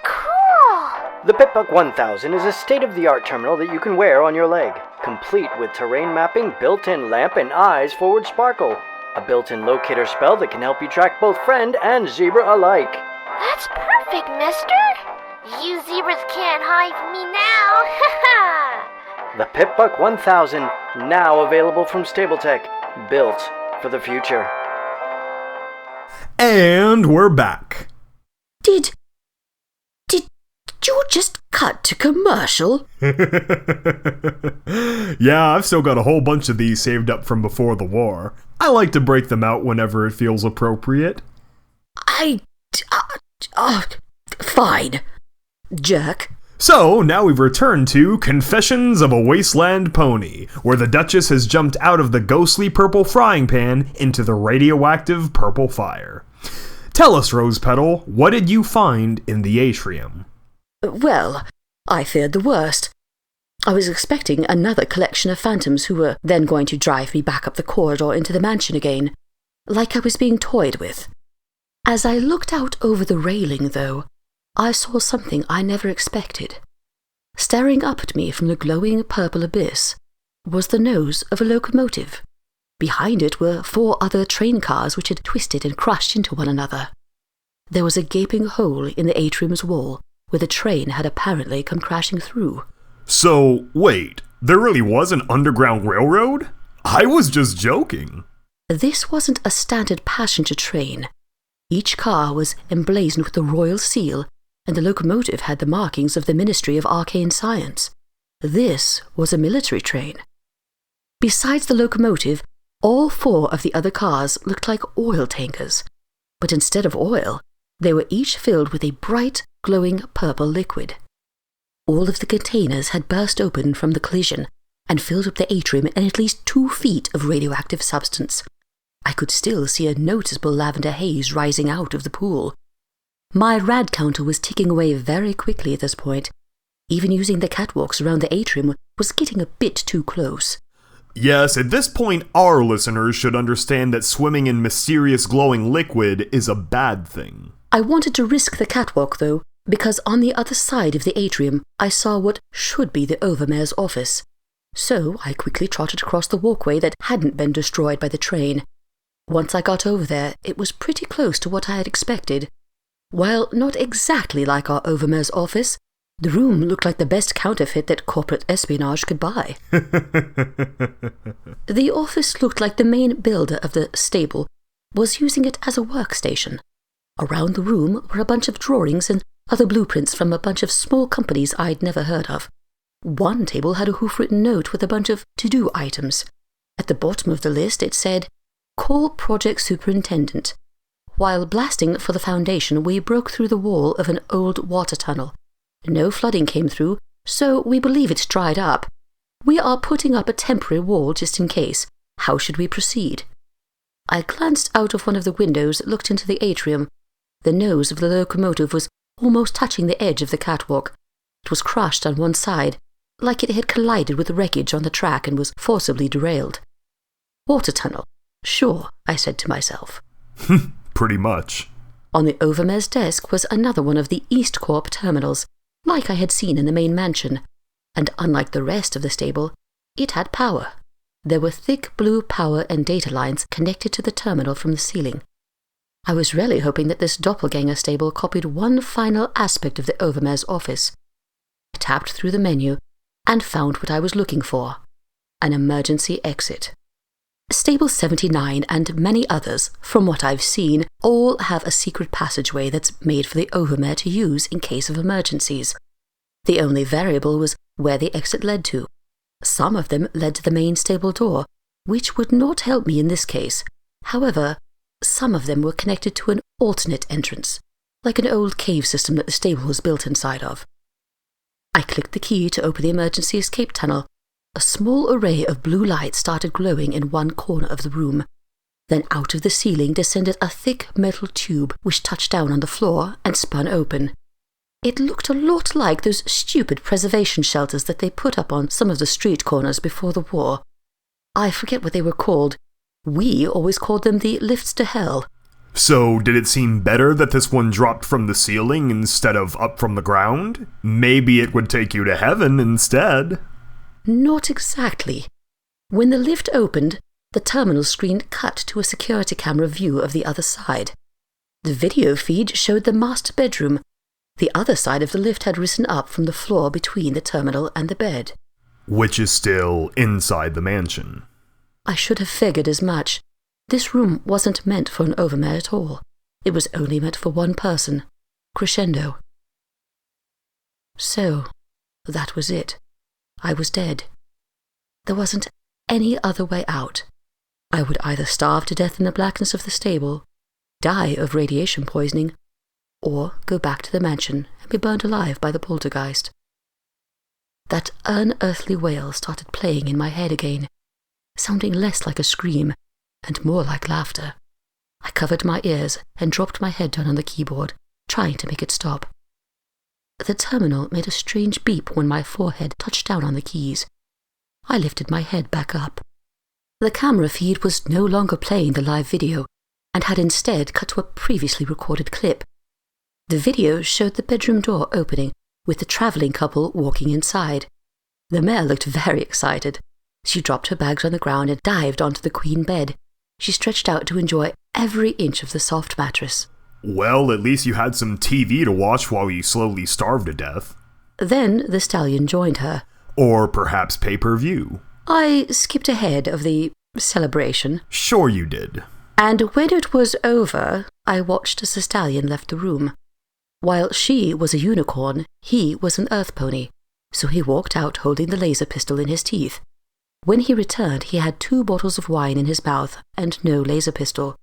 Cool! The Pip-Buck 1000 is a state-of-the-art terminal that you can wear on your leg, complete with terrain mapping, built-in lamp, and eyes forward sparkle. A built-in locator spell that can help you track both friend and zebra alike. That's perfect, mister! You zebras can't hide from me now! The Pip-Buck 1000, now available from Stable-Tec, built for the future. And we're back. Did you just cut to commercial? Yeah, I've still got a whole bunch of these saved up from before the war. I like to break them out whenever it feels appropriate. Fine. Jerk. So, now we've returned to Confessions of a Wasteland Pony, where the Duchess has jumped out of the ghostly purple frying pan into the radioactive purple fire. Tell us, Rose Petal, what did you find in the atrium? Well, I feared the worst. I was expecting another collection of phantoms who were then going to drive me back up the corridor into the mansion again, like I was being toyed with. As I looked out over the railing, though, I saw something I never expected. Staring up at me from the glowing purple abyss was the nose of a locomotive. Behind it were 4 other train cars which had twisted and crushed into one another. There was a gaping hole in the atrium's wall where the train had apparently come crashing through. So, wait, there really was an underground railroad? I was just joking. This wasn't a standard passenger train. Each car was emblazoned with the royal seal, and the locomotive had the markings of the Ministry of Arcane Science. This was a military train. Besides the locomotive, all 4 of the other cars looked like oil tankers, but instead of oil, they were each filled with a bright, glowing purple liquid. All of the containers had burst open from the collision and filled up the atrium in at least 2 feet of radioactive substance. I could still see a noticeable lavender haze rising out of the pool. My rad counter was ticking away very quickly at this point. Even using the catwalks around the atrium was getting a bit too close. Yes, at this point, our listeners should understand that swimming in mysterious glowing liquid is a bad thing. I wanted to risk the catwalk, though, because on the other side of the atrium, I saw what should be the Overmare's office. So I quickly trotted across the walkway that hadn't been destroyed by the train. Once I got over there, it was pretty close to what I had expected. While not exactly like our Overmare's office, the room looked like the best counterfeit that corporate espionage could buy. The office looked like the main builder of the stable was using it as a workstation. Around the room were a bunch of drawings and other blueprints from a bunch of small companies I'd never heard of. One table had a hoof-written note with a bunch of to-do items. At the bottom of the list it said, "Call Project Superintendent." While blasting for the foundation, we broke through the wall of an old water tunnel. No flooding came through, so we believe it's dried up. We are putting up a temporary wall just in case. How should we proceed? I glanced out of one of the windows that looked into the atrium. The nose of the locomotive was almost touching the edge of the catwalk. It was crushed on one side, like it had collided with the wreckage on the track and was forcibly derailed. Water tunnel. Sure, I said to myself. Pretty much. On the Overmare's desk was another one of the East Corp terminals, like I had seen in the main mansion, and unlike the rest of the stable, it had power. There were thick blue power and data lines connected to the terminal from the ceiling. I was really hoping that this doppelganger stable copied one final aspect of the Overmare's office. I tapped through the menu and found what I was looking for, an emergency exit. Stable 79 and many others, from what I've seen, all have a secret passageway that's made for the overmare to use in case of emergencies. The only variable was where the exit led to. Some of them led to the main stable door, which would not help me in this case. However, some of them were connected to an alternate entrance, like an old cave system that the stable was built inside of. I clicked the key to open the emergency escape tunnel. A small array of blue light started glowing in one corner of the room. Then out of the ceiling descended a thick metal tube which touched down on the floor and spun open. It looked a lot like those stupid preservation shelters that they put up on some of the street corners before the war. I forget what they were called. We always called them the lifts to hell. So, did it seem better that this one dropped from the ceiling instead of up from the ground? Maybe it would take you to heaven instead. Not exactly. When the lift opened, the terminal screen cut to a security camera view of the other side. The video feed showed the master bedroom. The other side of the lift had risen up from the floor between the terminal and the bed. Which is still inside the mansion. I should have figured as much. This room wasn't meant for an overmare at all. It was only meant for one person, Crescendo. So, that was it. I was dead. There wasn't any other way out. I would either starve to death in the blackness of the stable, die of radiation poisoning, or go back to the mansion and be burned alive by the poltergeist. That unearthly wail started playing in my head again, sounding less like a scream and more like laughter. I covered my ears and dropped my head down on the keyboard, trying to make it stop. The terminal made a strange beep when my forehead touched down on the keys. I lifted my head back up. The camera feed was no longer playing the live video and had instead cut to a previously recorded clip. The video showed the bedroom door opening with the travelling couple walking inside. The mare looked very excited. She dropped her bags on the ground and dived onto the queen bed. She stretched out to enjoy every inch of the soft mattress. Well, at least you had some TV to watch while you slowly starved to death. Then the stallion joined her. Or perhaps pay-per-view. I skipped ahead of the celebration. Sure you did. And when it was over, I watched as the stallion left the room. While she was a unicorn, he was an earth pony, so he walked out holding the laser pistol in his teeth. When he returned, he had 2 bottles of wine in his mouth and no laser pistol.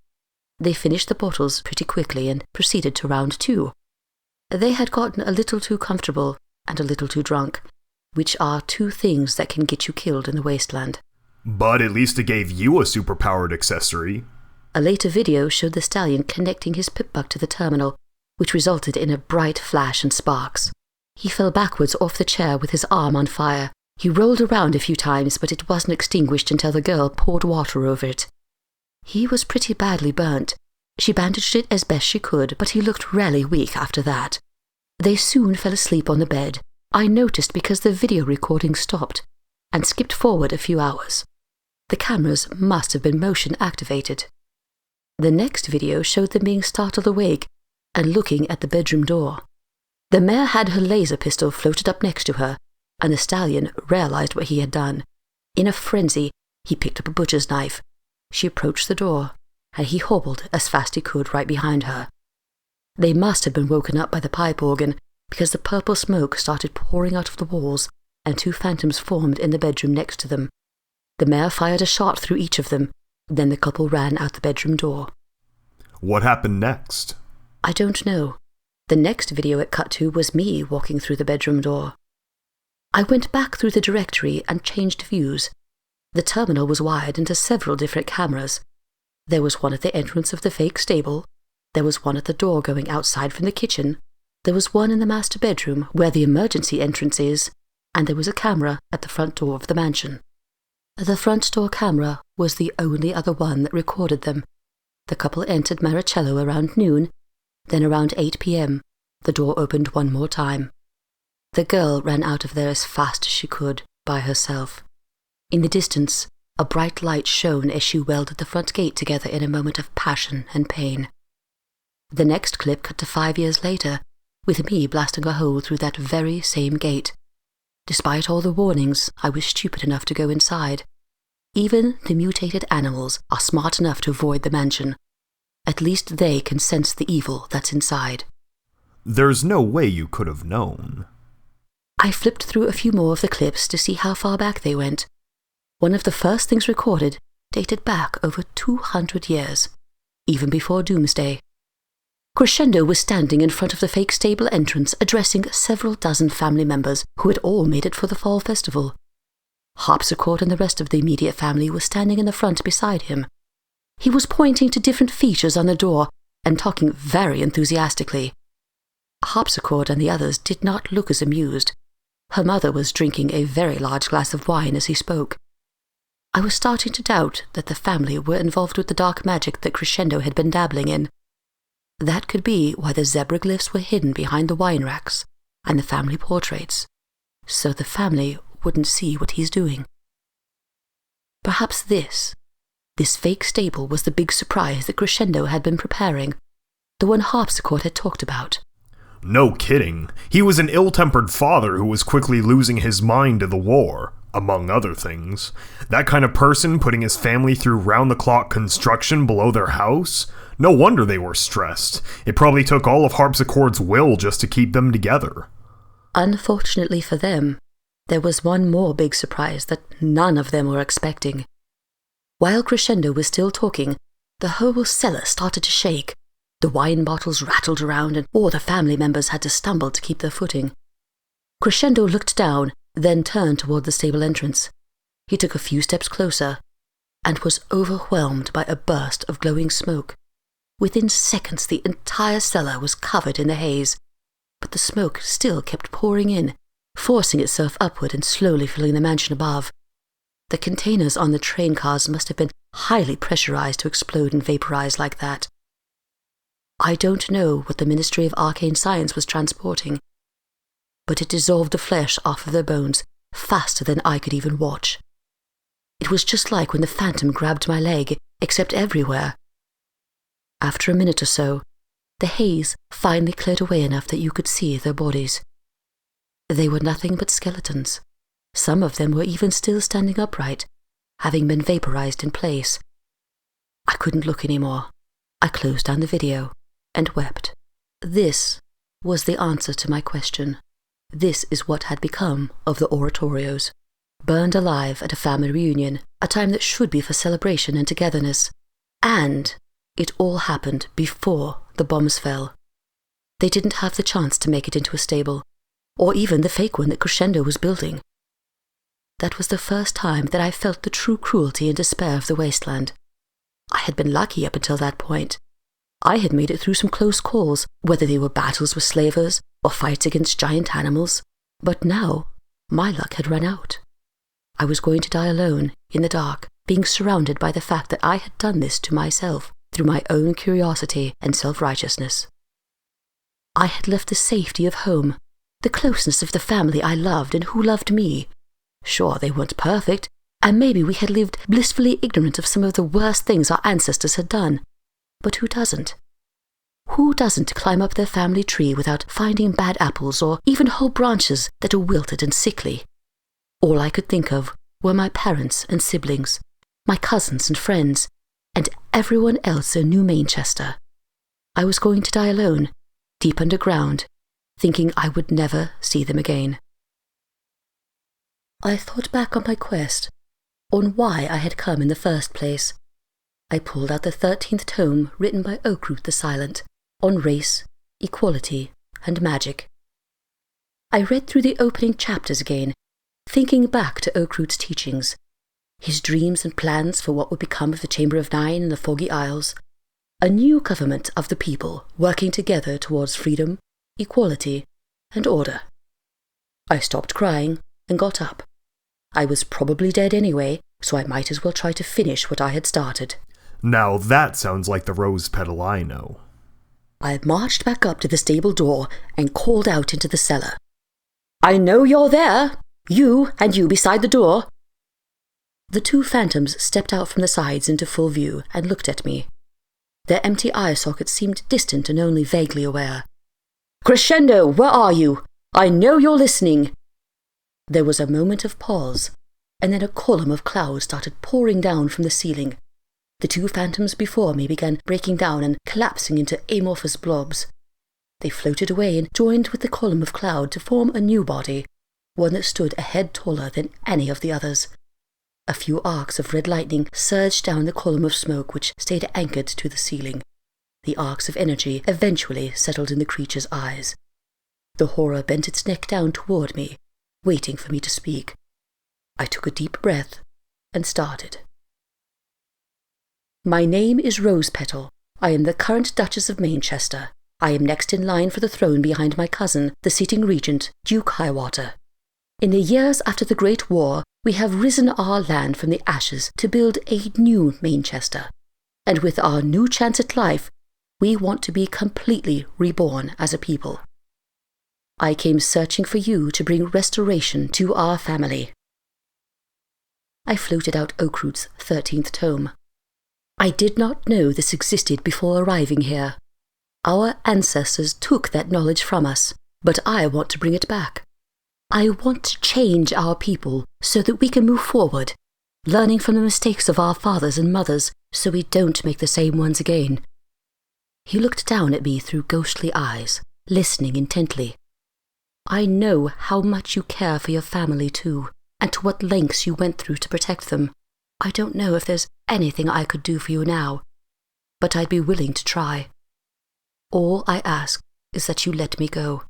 They finished the bottles pretty quickly and proceeded to round 2. They had gotten a little too comfortable and a little too drunk, which are 2 things that can get you killed in the wasteland. But at least it gave you a superpowered accessory. A later video showed the stallion connecting his pip-buck to the terminal, which resulted in a bright flash and sparks. He fell backwards off the chair with his arm on fire. He rolled around a few times, but it wasn't extinguished until the girl poured water over it. He was pretty badly burnt. She bandaged it as best she could, but he looked really weak after that. They soon fell asleep on the bed. I noticed because the video recording stopped and skipped forward a few hours. The cameras must have been motion activated. The next video showed them being startled awake and looking at the bedroom door. The mare had her laser pistol floated up next to her, and the stallion realized what he had done. In a frenzy, he picked up a butcher's knife. She approached the door, and he hobbled as fast as he could right behind her. They must have been woken up by the pipe organ, because the purple smoke started pouring out of the walls, and 2 phantoms formed in the bedroom next to them. The mare fired a shot through each of them, then the couple ran out the bedroom door. What happened next? I don't know. The next video it cut to was me walking through the bedroom door. I went back through the directory and changed views. The terminal was wired into several different cameras. There was one at the entrance of the fake stable. There was one at the door going outside from the kitchen. There was one in the master bedroom where the emergency entrance is, and there was a camera at the front door of the mansion. The front door camera was the only other one that recorded them. The couple entered Maricello around noon. Then around 8 p.m., the door opened one more time. The girl ran out of there as fast as she could, by herself. In the distance, a bright light shone as she welded the front gate together in a moment of passion and pain. The next clip cut to 5 years later, with me blasting a hole through that very same gate. Despite all the warnings, I was stupid enough to go inside. Even the mutated animals are smart enough to avoid the mansion. At least they can sense the evil that's inside. There's no way you could have known. I flipped through a few more of the clips to see how far back they went. One of the first things recorded dated back over 200 years, even before Doomsday. Crescendo was standing in front of the fake stable entrance addressing several dozen family members who had all made it for the fall festival. Harpsichord and the rest of the immediate family were standing in the front beside him. He was pointing to different features on the door and talking very enthusiastically. Harpsichord and the others did not look as amused. Her mother was drinking a very large glass of wine as he spoke. I was starting to doubt that the family were involved with the dark magic that Crescendo had been dabbling in. That could be why the zebra glyphs were hidden behind the wine racks and the family portraits, so the family wouldn't see what he's doing. Perhaps this fake stable was the big surprise that Crescendo had been preparing, the one Harpsichord had talked about. No kidding. He was an ill-tempered father who was quickly losing his mind to the war, among other things. That kind of person putting his family through round-the-clock construction below their house? No wonder they were stressed. It probably took all of Harpsichord's will just to keep them together. Unfortunately for them, there was one more big surprise that none of them were expecting. While Crescendo was still talking, the whole cellar started to shake. The wine bottles rattled around and all the family members had to stumble to keep their footing. Crescendo looked down, then turned toward the stable entrance. He took a few steps closer and was overwhelmed by a burst of glowing smoke. Within seconds, the entire cellar was covered in the haze, but the smoke still kept pouring in, forcing itself upward and slowly filling the mansion above. The containers on the train cars must have been highly pressurized to explode and vaporize like that. I don't know what the Ministry of Arcane Science was transporting, but it dissolved the flesh off of their bones faster than I could even watch. It was just like when the Phantom grabbed my leg, except everywhere. After a minute or so, the haze finally cleared away enough that you could see their bodies. They were nothing but skeletons. Some of them were even still standing upright, having been vaporized in place. I couldn't look anymore. I closed down the video and wept. This was the answer to my question. This is what had become of the oratorios. Burned alive at a family reunion, a time that should be for celebration and togetherness. And it all happened before the bombs fell. They didn't have the chance to make it into a stable, or even the fake one that Crescendo was building. That was the first time that I felt the true cruelty and despair of the wasteland. I had been lucky up until that point. I had made it through some close calls, whether they were battles with slavers or fights against giant animals, but now my luck had run out. I was going to die alone, in the dark, being surrounded by the fact that I had done this to myself through my own curiosity and self-righteousness. I had left the safety of home, the closeness of the family I loved and who loved me. Sure, they weren't perfect, and maybe we had lived blissfully ignorant of some of the worst things our ancestors had done. But who doesn't? Who doesn't climb up their family tree without finding bad apples or even whole branches that are wilted and sickly? All I could think of were my parents and siblings, my cousins and friends, and everyone else in New Manchester. I was going to die alone, deep underground, thinking I would never see them again. I thought back on my quest, on why I had come in the first place. I pulled out the 13th tome written by Oakroot the Silent, on race, equality, and magic. I read through the opening chapters again, thinking back to Oakroot's teachings, his dreams and plans for what would become of the Chamber of Nine and the Foggy Isles, a new government of the people working together towards freedom, equality, and order. I stopped crying and got up. I was probably dead anyway, so I might as well try to finish what I had started. Now that sounds like the rose petal I know. I marched back up to the stable door and called out into the cellar. I know you're there! You and you beside the door! The two phantoms stepped out from the sides into full view and looked at me. Their empty eye sockets seemed distant and only vaguely aware. Crescendo, where are you? I know you're listening! There was a moment of pause, and then a column of cloud started pouring down from the ceiling. The two phantoms before me began breaking down and collapsing into amorphous blobs. They floated away and joined with the column of cloud to form a new body, one that stood a head taller than any of the others. A few arcs of red lightning surged down the column of smoke which stayed anchored to the ceiling. The arcs of energy eventually settled in the creature's eyes. The horror bent its neck down toward me, waiting for me to speak. I took a deep breath and started. My name is Rose Petal. I am the current Duchess of Manchester. I am next in line for the throne behind my cousin, the sitting regent, Duke Highwater. In the years after the Great War, we have risen our land from the ashes to build a new Manchester. And with our new chance at life, we want to be completely reborn as a people. I came searching for you to bring restoration to our family. I floated out Oakroot's 13th tome. I did not know this existed before arriving here. Our ancestors took that knowledge from us, but I want to bring it back. I want to change our people so that we can move forward, learning from the mistakes of our fathers and mothers so we don't make the same ones again. He looked down at me through ghostly eyes, listening intently. I know how much you care for your family too, and to what lengths you went through to protect them. I don't know if there's anything I could do for you now, but I'd be willing to try. All I ask is that you let me go.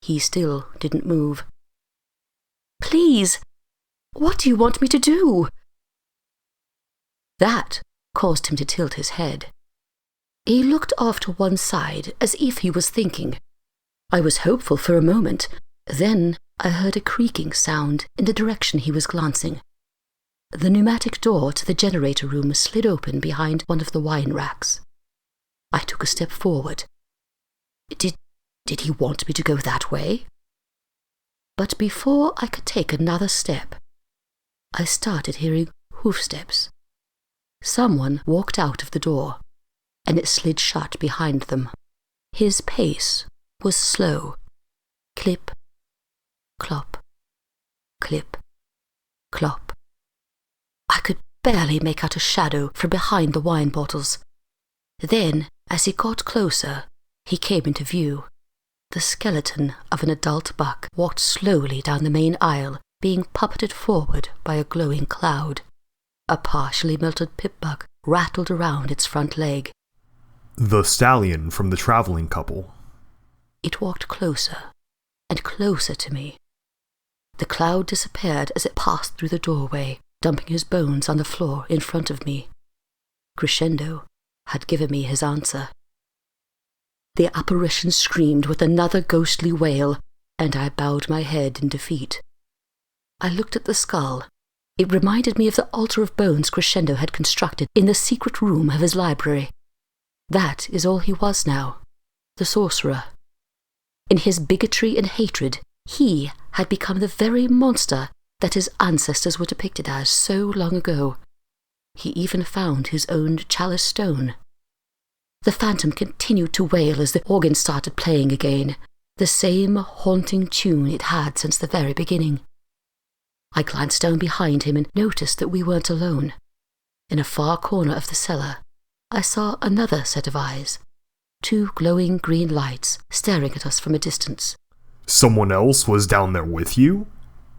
He still didn't move. Please, what do you want me to do? That caused him to tilt his head. He looked off to one side as if he was thinking. I was hopeful for a moment. Then I heard a creaking sound in the direction he was glancing. The pneumatic door to the generator room slid open behind one of the wine racks. I took a step forward. Did he want me to go that way? But before I could take another step, I started hearing hoofsteps. Someone walked out of the door, and it slid shut behind them. His pace was slow. Clip, clop, clip, clop. I could barely make out a shadow from behind the wine bottles. Then, as he got closer, he came into view. The skeleton of an adult buck walked slowly down the main aisle, being puppeted forward by a glowing cloud. A partially melted pip-buck rattled around its front leg. The stallion from the traveling couple. It walked closer and closer to me. The cloud disappeared as it passed through the doorway, dumping his bones on the floor in front of me. Crescendo had given me his answer. The apparition screamed with another ghostly wail, and I bowed my head in defeat. I looked at the skull. It reminded me of the altar of bones Crescendo had constructed in the secret room of his library. That is all he was now, the sorcerer. In his bigotry and hatred, he had become the very monster that his ancestors were depicted as so long ago. He even found his own chalice stone. The phantom continued to wail as the organ started playing again, the same haunting tune it had since the very beginning. I glanced down behind him and noticed that we weren't alone. In a far corner of the cellar, I saw another set of eyes, two glowing green lights staring at us from a distance. Someone else was down there with you?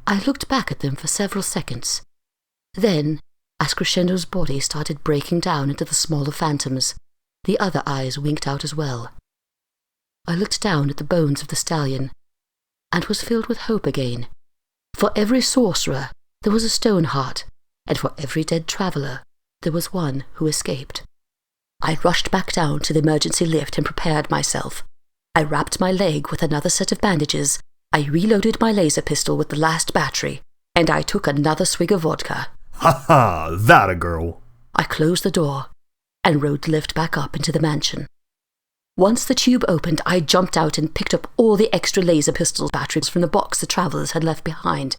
I looked back at them for several seconds. Then, as Crescendo's body started breaking down into the smaller phantoms, the other eyes winked out as well. I looked down at the bones of the stallion, and was filled with hope again. For every sorcerer, there was a stone heart, and for every dead traveller, there was one who escaped. I rushed back down to the emergency lift and prepared myself. I wrapped my leg with another set of bandages, I reloaded my laser pistol with the last battery, and I took another swig of vodka. Ha ha, that a girl. I closed the door and rode the lift back up into the mansion. Once the tube opened, I jumped out and picked up all the extra laser pistol batteries from the box the travellers had left behind.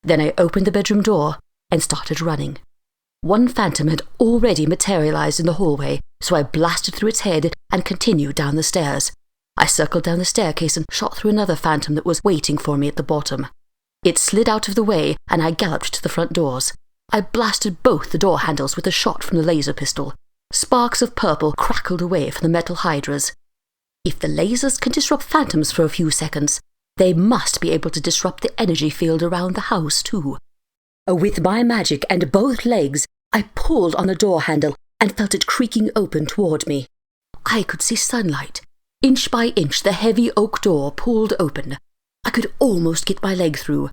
Then I opened the bedroom door and started running. One phantom had already materialized in the hallway, so I blasted through its head and continued down the stairs. I circled down the staircase and shot through another phantom that was waiting for me at the bottom. It slid out of the way, and I galloped to the front doors. I blasted both the door handles with a shot from the laser pistol. Sparks of purple crackled away from the metal hydras. If the lasers can disrupt phantoms for a few seconds, they must be able to disrupt the energy field around the house, too. With my magic and both legs, I pulled on the door handle and felt it creaking open toward me. I could see sunlight. Inch by inch, the heavy oak door pulled open. I could almost get my leg through.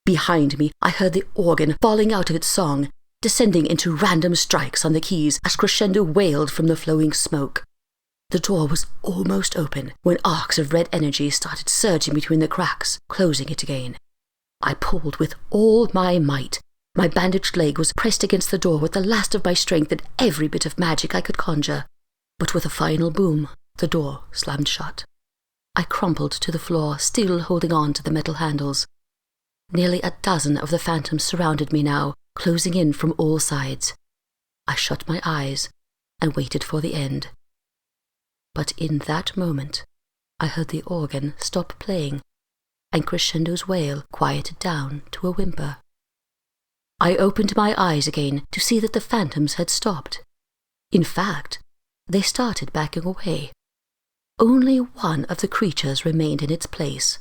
Behind me, I heard the organ falling out of its song, descending into random strikes on the keys as crescendo wailed from the flowing smoke. The door was almost open when arcs of red energy started surging between the cracks, closing it again. I pulled with all my might. My bandaged leg was pressed against the door with the last of my strength and every bit of magic I could conjure. But with a final boom, the door slammed shut. I crumpled to the floor, still holding on to the metal handles. Nearly a dozen of the phantoms surrounded me now, closing in from all sides. I shut my eyes and waited for the end. But in that moment, I heard the organ stop playing, and Crescendo's wail quieted down to a whimper. I opened my eyes again to see that the phantoms had stopped. In fact, they started backing away. Only one of the creatures remained in its place.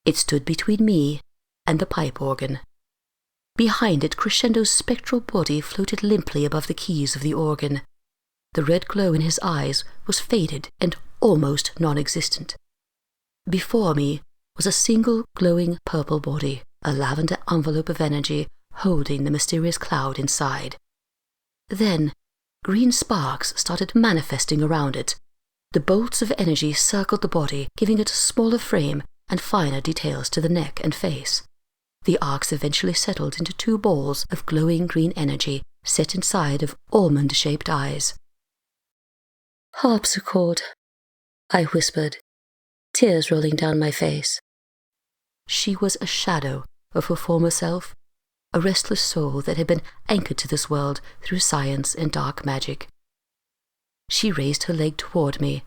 It stood between me and the pipe organ. Behind it, Crescendo's spectral body floated limply above the keys of the organ. The red glow in his eyes was faded and almost non-existent. Before me was a single glowing purple body, a lavender envelope of energy holding the mysterious cloud inside. Then, green sparks started manifesting around it. The bolts of energy circled the body, giving it a smaller frame and finer details to the neck and face. The arcs eventually settled into two balls of glowing green energy set inside of almond-shaped eyes. "Harpsichord," I whispered, tears rolling down my face. She was a shadow of her former self, a restless soul that had been anchored to this world through science and dark magic. She raised her leg toward me,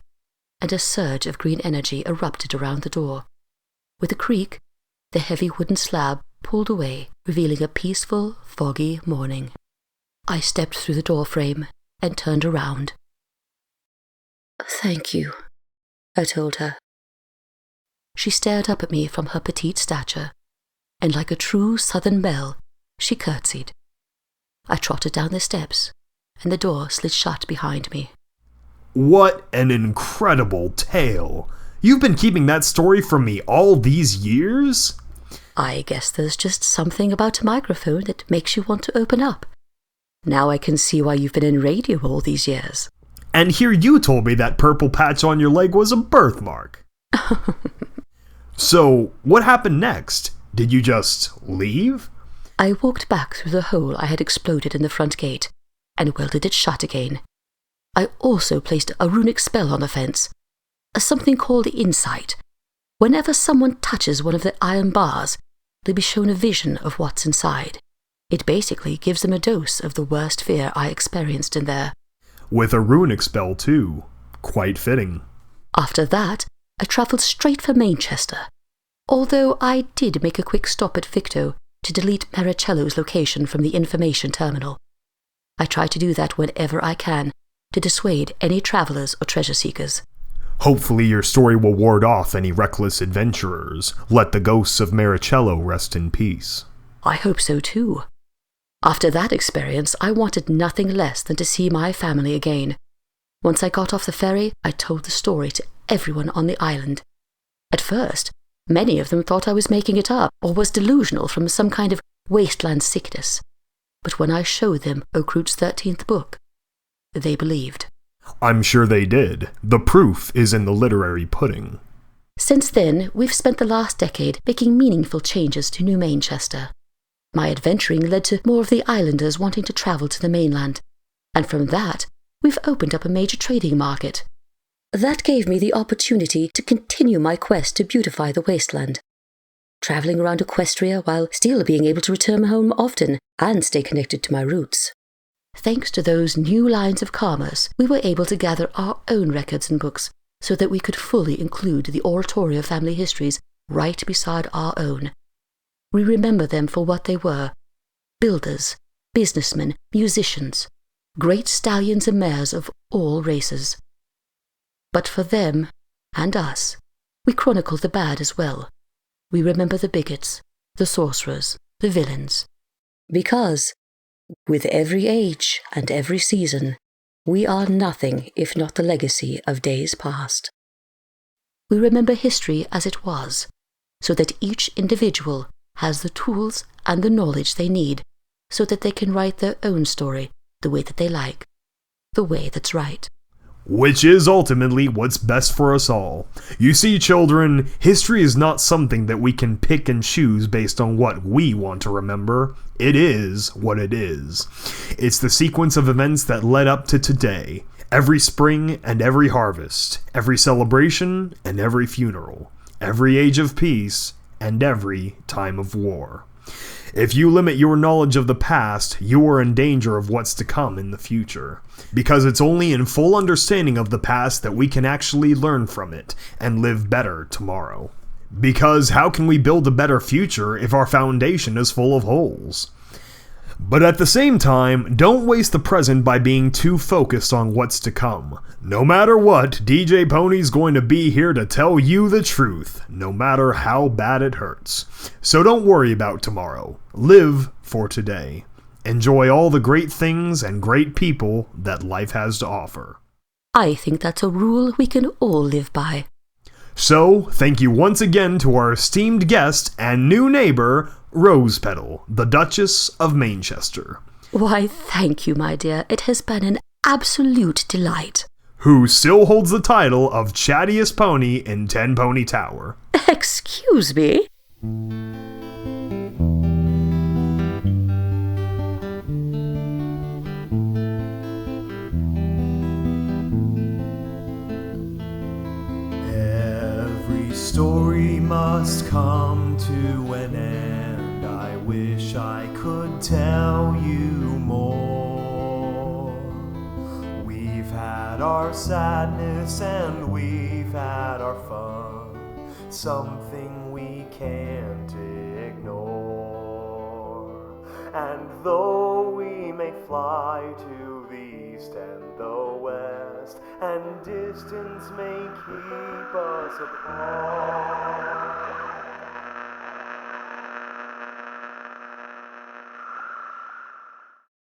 and a surge of green energy erupted around the door. With a creak, the heavy wooden slab pulled away, revealing a peaceful, foggy morning. I stepped through the doorframe and turned around. "Thank you," I told her. She stared up at me from her petite stature, and like a true southern belle, she curtsied. I trotted down the steps, and the door slid shut behind me. What an incredible tale! You've been keeping that story from me all these years? I guess there's just something about a microphone that makes you want to open up. Now I can see why you've been in radio all these years. And here you told me that purple patch on your leg was a birthmark. So, what happened next? Did you just leave? I walked back through the hole I had exploded in the front gate, and welded it shut again. I also placed a runic spell on the fence, something called Insight. Whenever someone touches one of the iron bars, they'll be shown a vision of what's inside. It basically gives them a dose of the worst fear I experienced in there. With a runic spell, too. Quite fitting. After that, I travelled straight for Manchester, although I did make a quick stop at Victo to delete Maricello's location from the information terminal. I try to do that whenever I can, to dissuade any travellers or treasure seekers. Hopefully your story will ward off any reckless adventurers. Let the ghosts of Maricello rest in peace. I hope so too. After that experience, I wanted nothing less than to see my family again. Once I got off the ferry, I told the story to everyone on the island. At first, many of them thought I was making it up or was delusional from some kind of wasteland sickness. But when I showed them Okrut's 13th book, they believed. I'm sure they did. The proof is in the literary pudding. Since then, we've spent the last decade making meaningful changes to New Manchester. My adventuring led to more of the islanders wanting to travel to the mainland, and from that, we've opened up a major trading market. That gave me the opportunity to continue my quest to beautify the wasteland, travelling around Equestria while still being able to return home often and stay connected to my roots. Thanks to those new lines of commerce, we were able to gather our own records and books so that we could fully include the Oratorio family histories right beside our own. We remember them for what they were: builders, businessmen, musicians, great stallions and mares of all races. But for them, and us, we chronicle the bad as well. We remember the bigots, the sorcerers, the villains. Because, with every age and every season, we are nothing if not the legacy of days past. We remember history as it was, so that each individual has the tools and the knowledge they need so that they can write their own story the way that they like, the way that's right. Which is ultimately what's best for us all. You see, children, history is not something that we can pick and choose based on what we want to remember. It is what it is. It's the sequence of events that led up to today. Every spring and every harvest, every celebration and every funeral, every age of peace and every time of war. If you limit your knowledge of the past, you are in danger of what's to come in the future. Because it's only in full understanding of the past that we can actually learn from it and live better tomorrow. Because how can we build a better future if our foundation is full of holes? But at the same time, don't waste the present by being too focused on what's to come. No matter what, DJ Pony's going to be here to tell you the truth, no matter how bad it hurts. So don't worry about tomorrow. Live for today. Enjoy all the great things and great people that life has to offer. I think that's a rule we can all live by. So, thank you once again to our esteemed guest and new neighbor, Rose Petal, the Duchess of Manchester. Why, thank you, my dear. It has been an absolute delight. Who still holds the title of chattiest pony in 10 Pony Tower. Excuse me? Every story must come to an end. I wish I could tell you more. We've had our sadness and we've had our fun, something we can't ignore. And though we may fly to the east and the west, and distance may keep us apart,